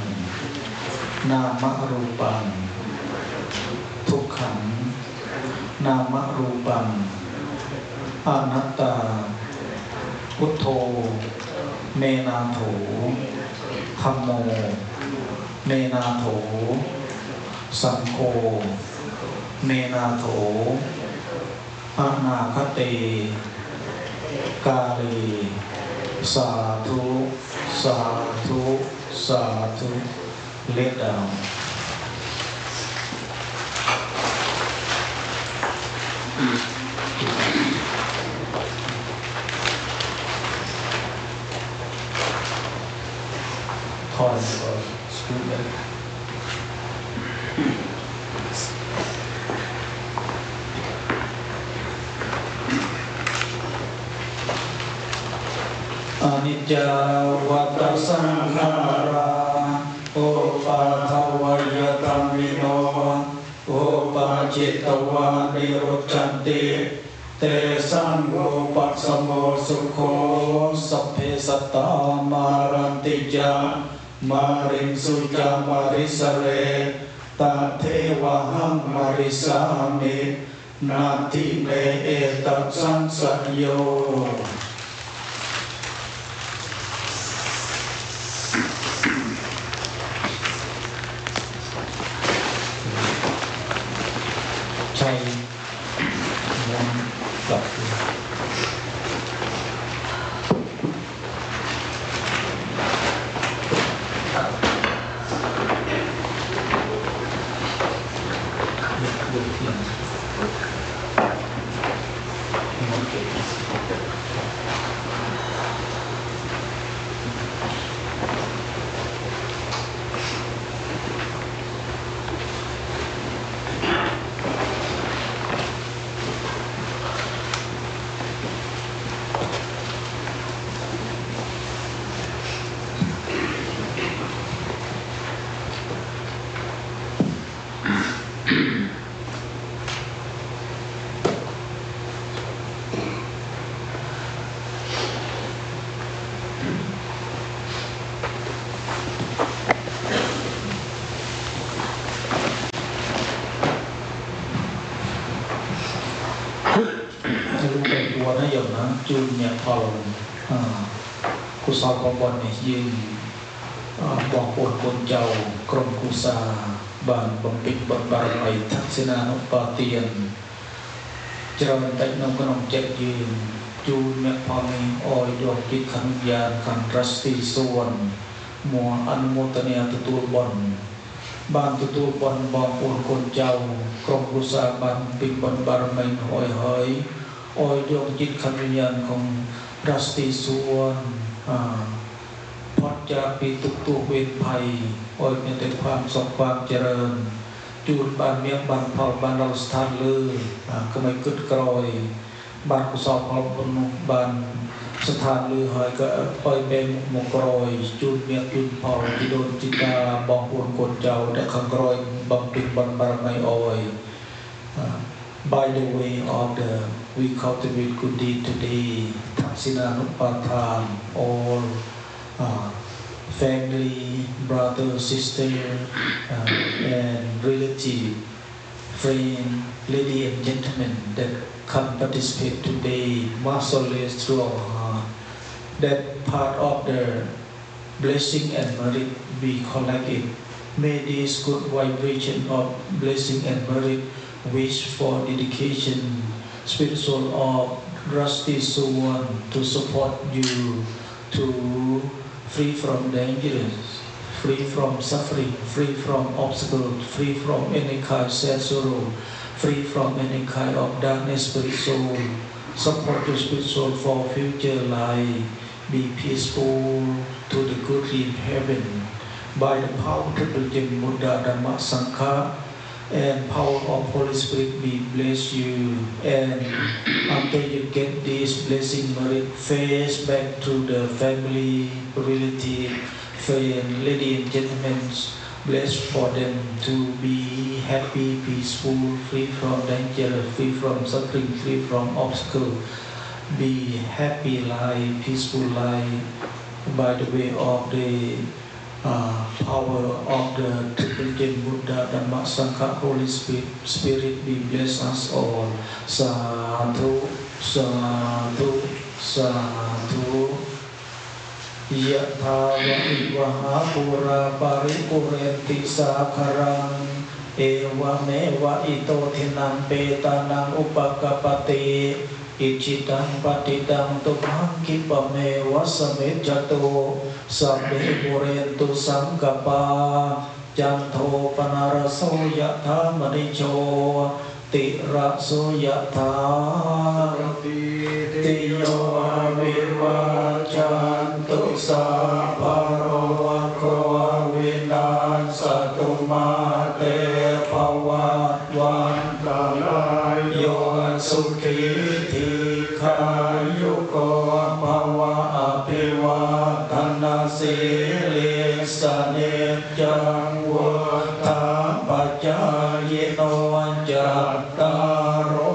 nama rupang tukkhaṃ, nama rupang anatta, puttho menatho, dhammo menatho, saṅkhoเมนาโถอนาคเตกาลีสาธุสาธุสาธุเลดดาวถอนก่อนสกู๊ปเลยอนิจจาวัฏสังขาราโอปาทวยธรรมิโนโอปาจิตวานิรุชันติเตสังโฆปัสสโมสุโขสัพเพสัตตามารันติจามาริงสุจามาริสเรตาเทวะหังมาริสามินาทิเมเอตัสสังสยโย กลับจูนเนี่ยพอกุศลของบอลเนี่ยยืนบอกปวดคนเจ้ากรมกุศลบานบำเพ็ญบำบารมีทักษิณานุปาเตียนเจริญแต่นงกนงเจ็ดยืนจูนเนี่ยพอมีออยดวงจิตขันยานขันรัสติส่วนมัวอนุโมทนาตัวบอลบานตัวบอลบอกปวดคนเจ้ากรมกุศลบานปิดบำบารมีหอยหอยออยดวงจิตขันวิญญาณของรัสติส่วนพอดจากปีตุกตัวเวรภัยออยเป็นแต่ความสมความเจริญจูนบานเมียงบานเผาบานเราสถานเลือก็ไม่กึดกรอยบานกุศลของบนบานสถานเลือหอยก็ออยเป็นมกรอยจูนเมียงจูนเผาจิโดนจิตาบองอุนคนเจ้าได้ขังกรอยบำเพ็ญบำบารมีออย By the way of we cultivate good deed today, Taksinanupatham, all family, brother, sister, and relative, friend, lady and gentlemen that come participate today, merciless through our heart, that part of the blessing and merit be collected. May this good vibration of blessing and merit wish for dedication, spiritual of Rusty Soeung to support you to free from dangers, free from suffering, free from obstacles, free from any kind of sad sorrow, free from any kind of darkness, spiritual, support your spiritual for future life, be peaceful to the good in heaven. By the power of Triple Gem Buddha Dhamma Sangha and power of Holy Spirit be bless you, and after you get this blessing merit, face back to the family, relative, friend, lady and gentlemen, bless for them to be happy, peaceful, free from danger, free from suffering, free from obstacle, be happy life, peaceful life, by the way of the power of the Triple Gem Buddha Dhamma Sangha Holy Spirit be bless us all. Sadhu, sadhu, sadhu. Yatha vaha pura paripurenti sakharang ewa meva ito thinam petanang upakapati Ichitang patitang tumang kipame wasamit jato sabbe purentu sangkapa janto panaraso yatha manicho tiraso yatha tiyo aviva jantu saparo akro avinan satumate pawatwan kalayo sukhi Kayuko Mawa Apiwa Tanasili Sanitjang Wata Pacayino Jattaro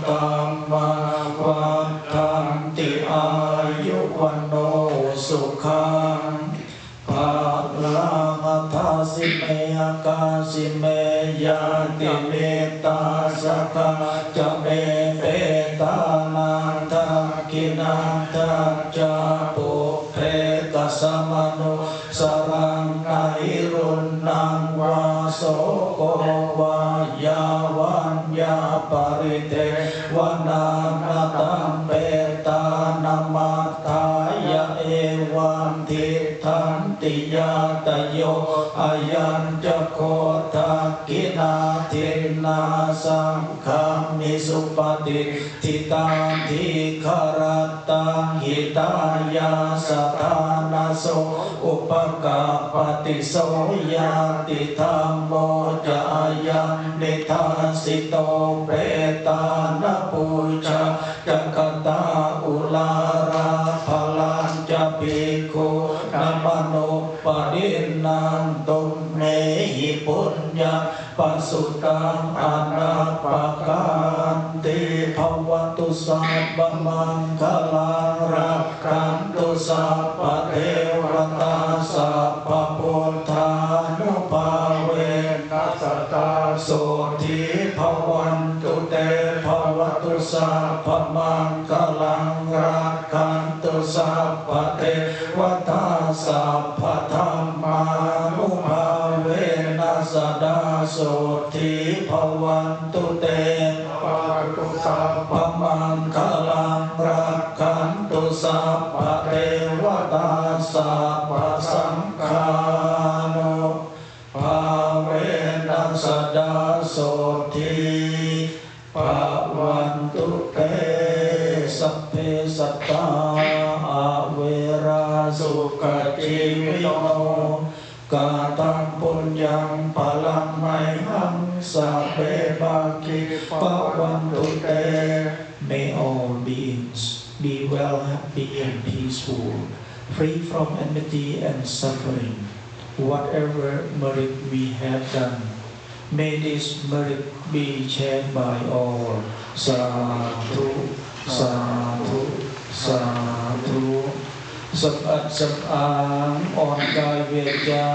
Tamma Vatanti Ayuwano Sukhang Palangatasi Akasi Yati Meta Saka Jame Petananta Kinanta Japo Pekasamano Sarang Nairun Nang Wasoko Wayawan Ya Parite Wanana สุปฏิทิตังทิคารตังหิตายาสถานาโสอุปกาปฏิโสยาติธรรมโมจายังนิทาสิโตเปตานาปูชาจักตาอุลาราภลังจะภิกขุนัมโนปรินันตุเมหิปุญญาปัสสุตังอนาปกันติภวตุสัพพมังคลังรักขันตุสัพพเทวตาสัพพพุทธานุภาเวนัสตาโสทิภวันตุเตภวตุสัพพมังคลังรักขันตุสัพพเทวตาสัพพธัมมานุภาเวนัสดาโสทิภวันตุเตภวตุสัพพมังคลังรักขันตุสัพพเทวตาสัพพสังฆานุภาเวนัสดาโสทิภวันตุเตสัพเพสัตตาเวราสุขจิวิโนกาตังปุญญังพลังไมหังสัพเพบาคิปวันตุเต May all beings be well, happy and peaceful, free from enmity and suffering. Whatever merit we have done, may this merit be shared by all. Sadhu, sadhu, sadhu. สัพพะสัพพังอ่อนกายเวทยา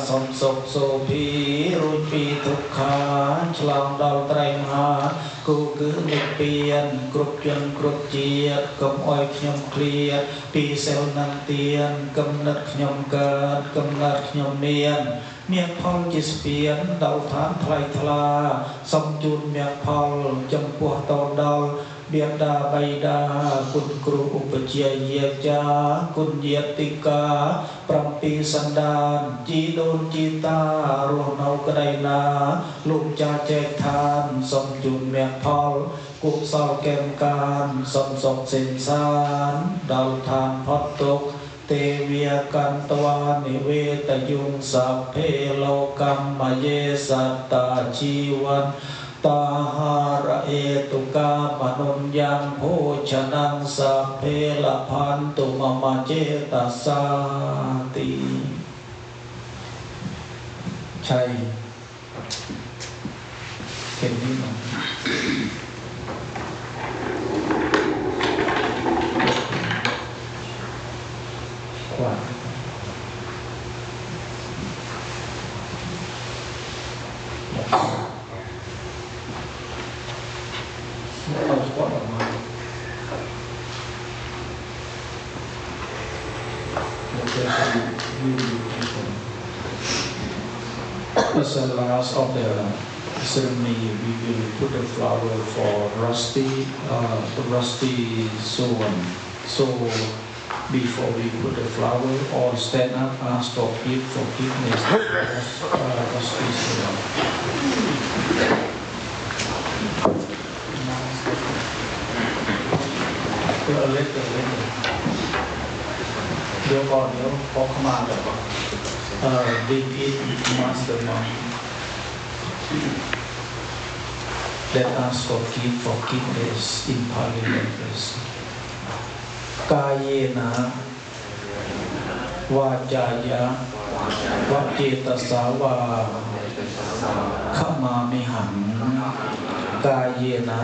สมศกโสภีรุ่ยปีทุกขาฉลองดาวไตรมหากูคือนิพเปียนกรุบยนกรุบเจียดกำอ้อยขยมเคลียดปีเซลนันเตียนกำนัดขยมเกิดกำนัดขยมเนียนเมียงพองจิสเปียนดาวฐานไทยทลาสมจุนเมียงพองจำพวกตอนดาวเบียดาใบดาคุณครูอุปเจียเยียจาคุณเยียติกาปรัมปีสันดานจีโดนจีตาโรนเอากระไดนาลูกจ่าแจกทานสมจุนเมียงพอลกุศลแกมการสมศกเส้นสารดาวทานพอดตกเตเวียกันตวานิเวตยุงสัพเพโลกัมมะเยสัตตาชีวันตาหาระเอตุกามนุญยังโภชนังสัพเพละพันตุมมะเจตสาติใช่เห็นนี่มั้ยกว่าเอาสปอตออกมาAs the last of the ceremony, we will put a flower for Rusty Soeung. So before we put the flower, all stand up, ask for forgiveness of Rusty Soeung. เล็กเดี๋ยวก่อนเดี๋ยวขอเข้ามาแบบBig it mastermind. Let us forgiveness in Parliament. กายเยนะวาจายะวะเจตสาวาขมามิหังกายเยนะ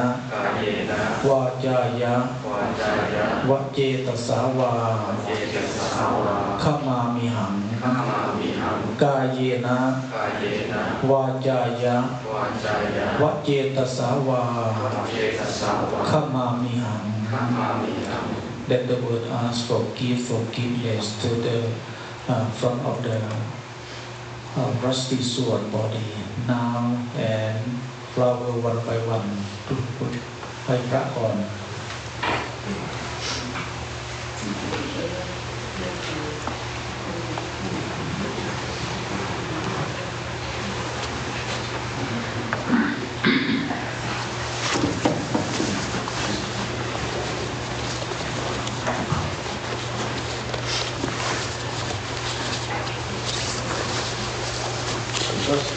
วาจายะวะเจตสาวาขมามิหังกายเยนะวาจายะวะเจตสาวาขมามิหัง That the word asks forgiveness to the front of the Rusty Soeung body now and flower one by one to put ให้พระก่อน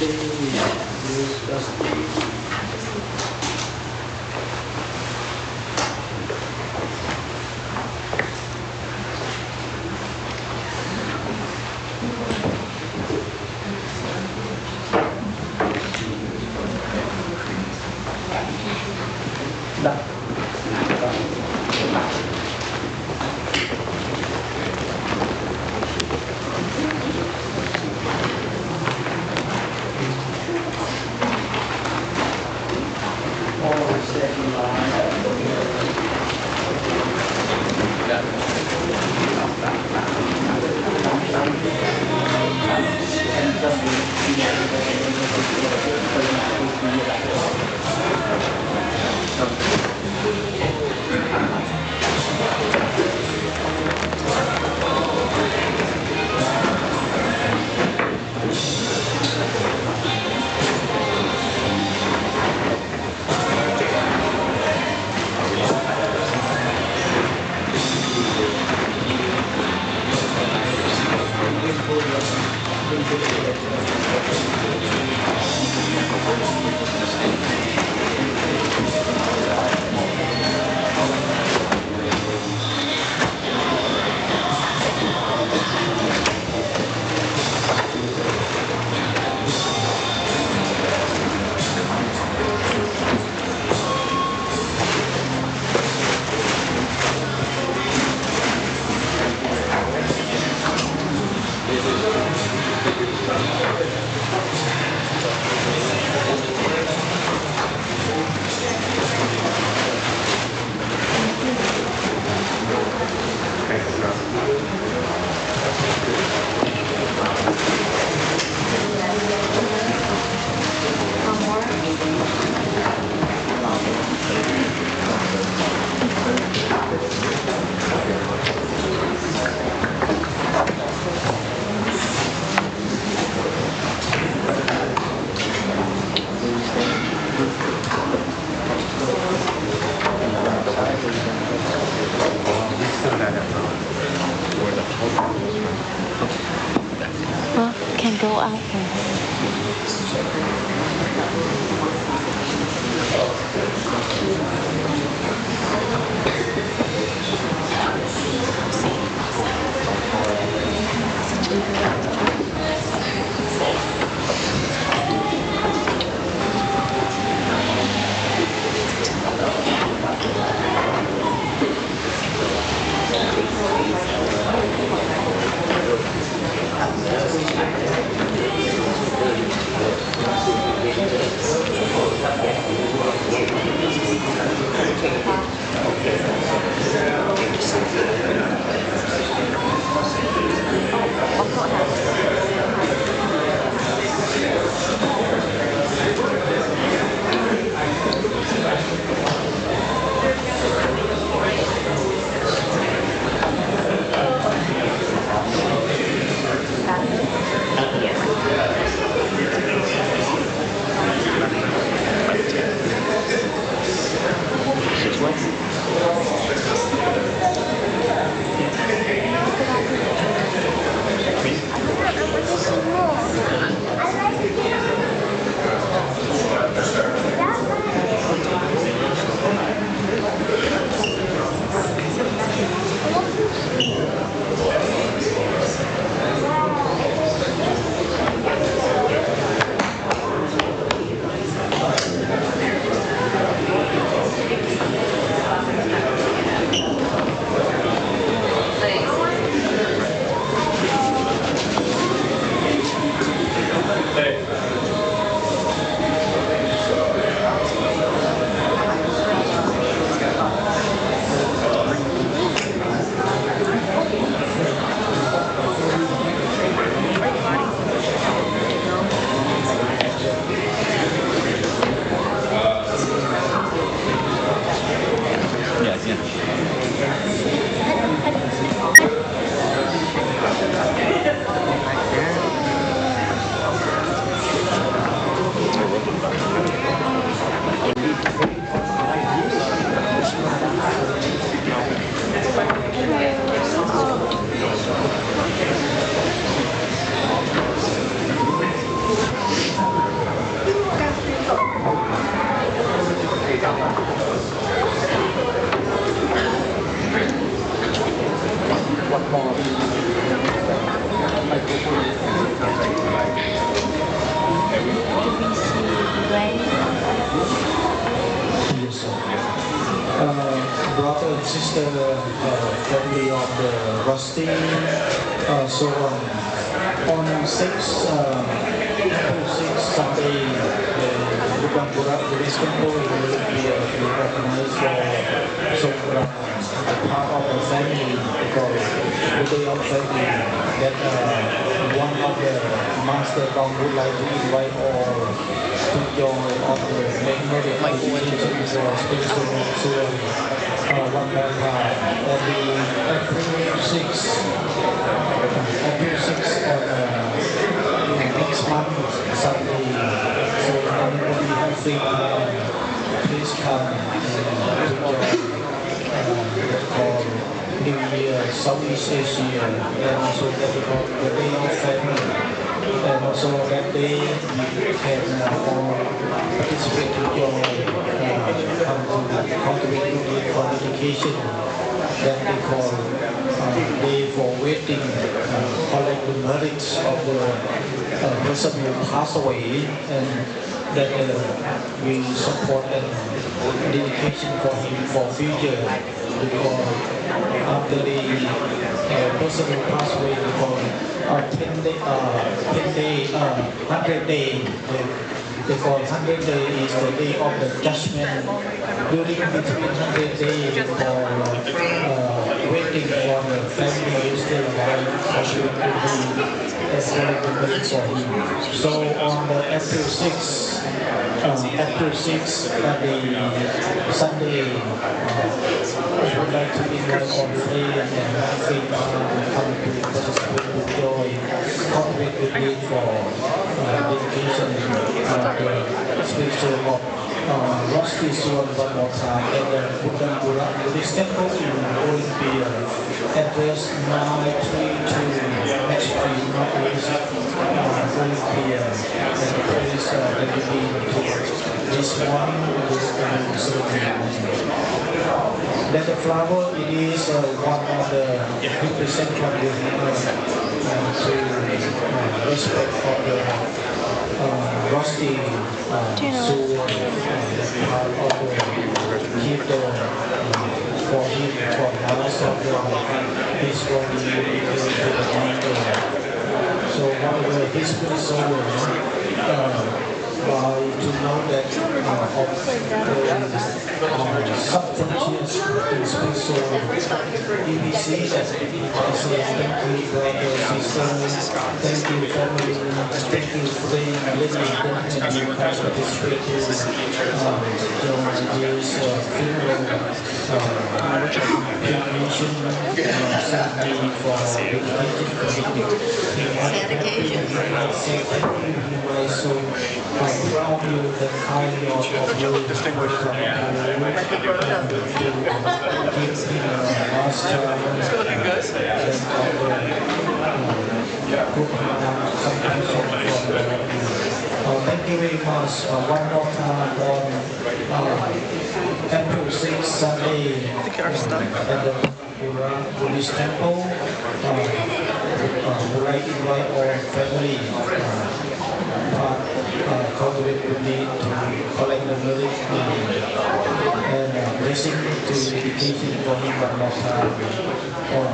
Rusty. Here's Rusty. Well, can go out there. brother and sister family of the Rusty Soeung. On 6 Sunday, the Buddha Buddhist temple will be recognized for Songkran, part of the family, because the day of family, that one of the master would like to invite all to join on the magnetic meditation for spiritual Soeung. One more time, on the April 6th on next month, Sunday. So anybody have free time, please come and join for New Year, Southeast Asia, and also that we call the Day of Family. And also that day you can all participate to join, come to contribute for education that they call day for waiting, collect the merits of the person who passed away, and that we support and dedication for him for future, because after the person who passed away, because 10 day, 100 day, because 100 day is the day of the judgment. During between 100 days for waiting for the family who is still alive, for sure to be celebrated for him. So on the April 6th, the Sunday, I would like to invite all friends and family to come to participate with joy, cooperate with me for dedication of the spiritual of Rusty Soeung one more time, and the Buddhist temple in Olympia, address 932 Max Street, Northeast Olympia, and the place that we need to this morning, this ceremony. That the flower, it is one of the represent from the to respect for the Rusty Soeung, part of the keep the for him for last of his body to the mountain. So whatever his soul by to know that of the subconscious spiritual EBC that I say thank you brother, sisters, thank you family, thank you friend, living, thank you participate in this funeral cremation ceremony for dedication proud you the kind of you distinguished from last time. It's looking good. Thank you very much. One more time on April 6th Sunday at the Buddhist temple. Would like to invite all family cultivate with me to collect the merit and blessing to dedication for him one more time on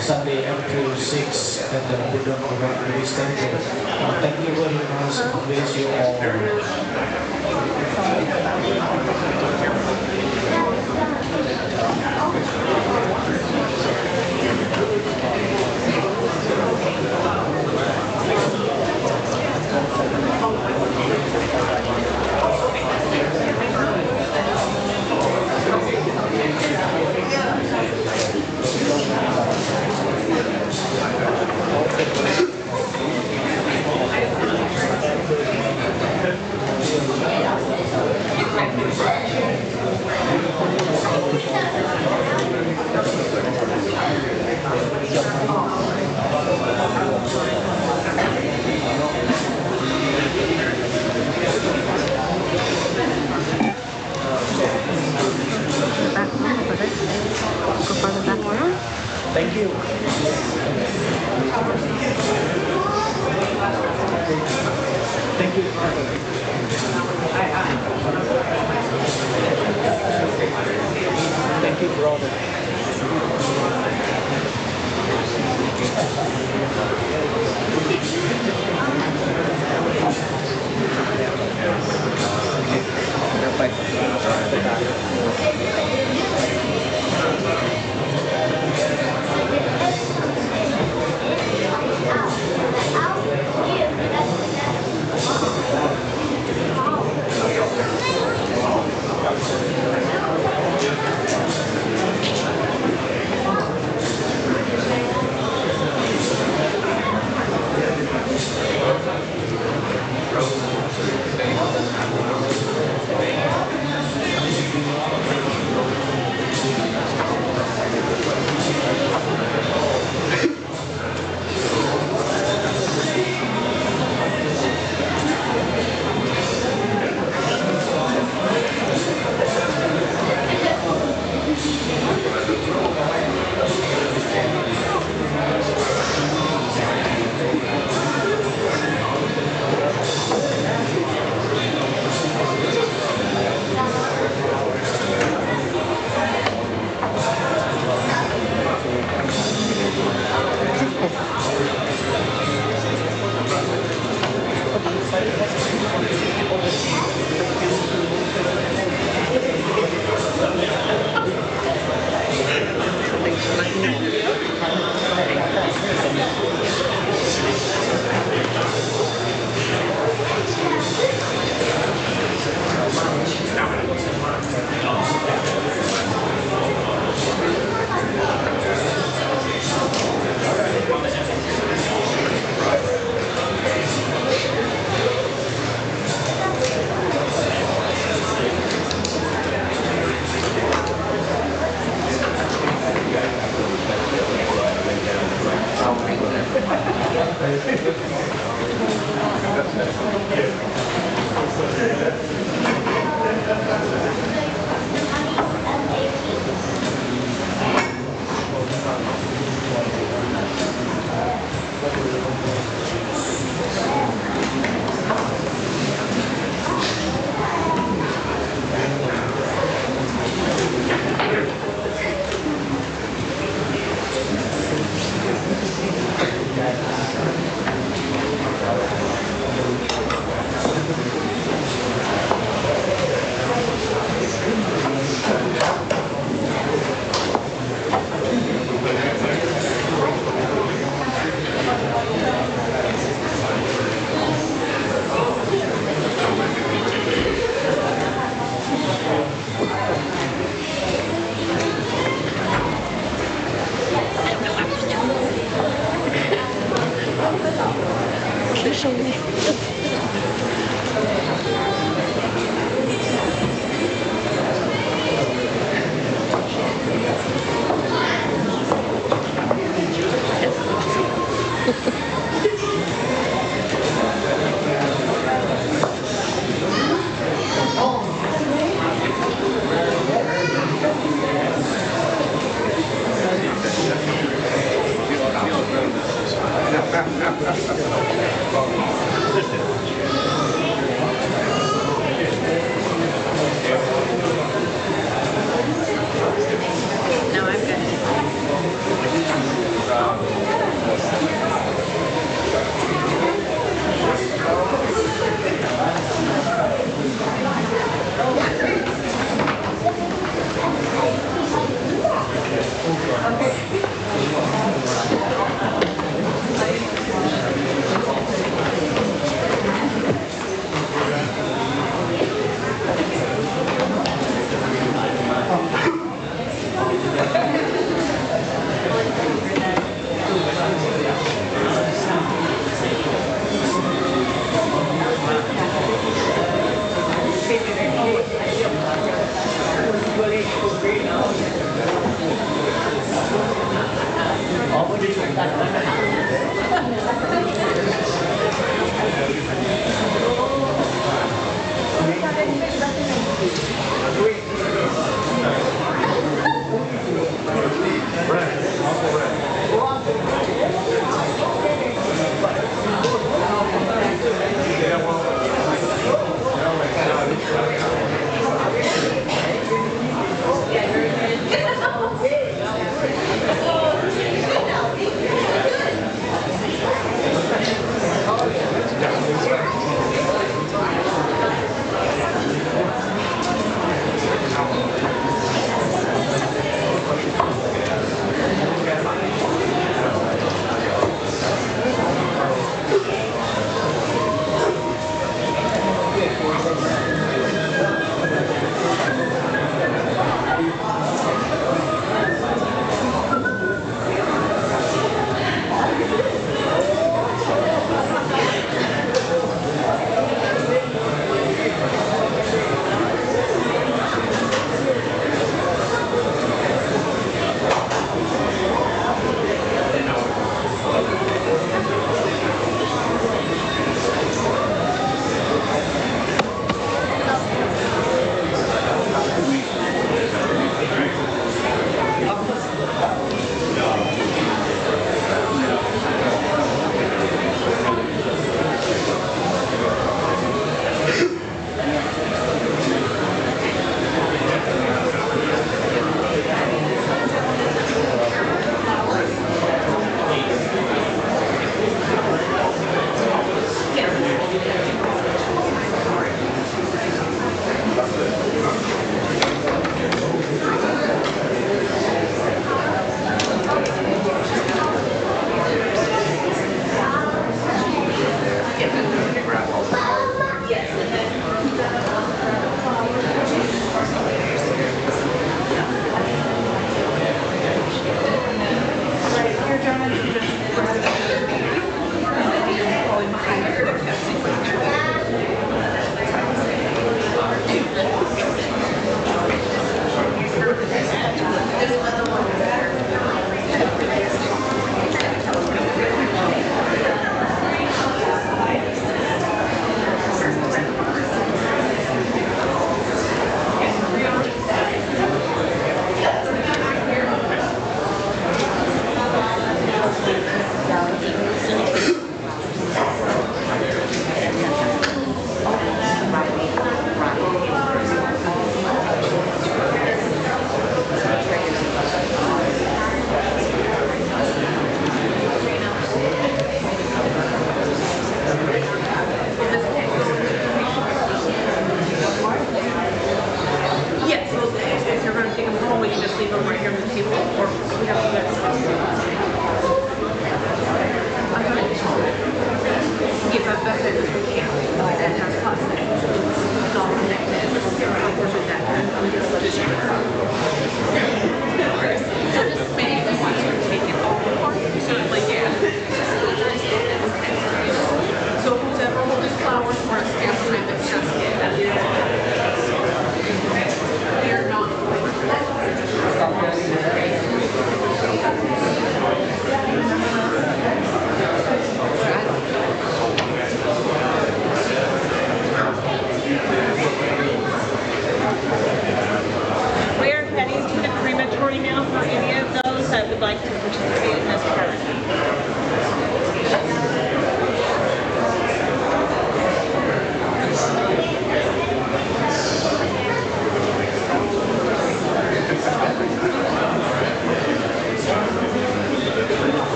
Sunday, April 6th at the Buddhist temple. Thank you very much. Bless you all. Thank you. Thank you. Thank you.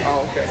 Oh, okay.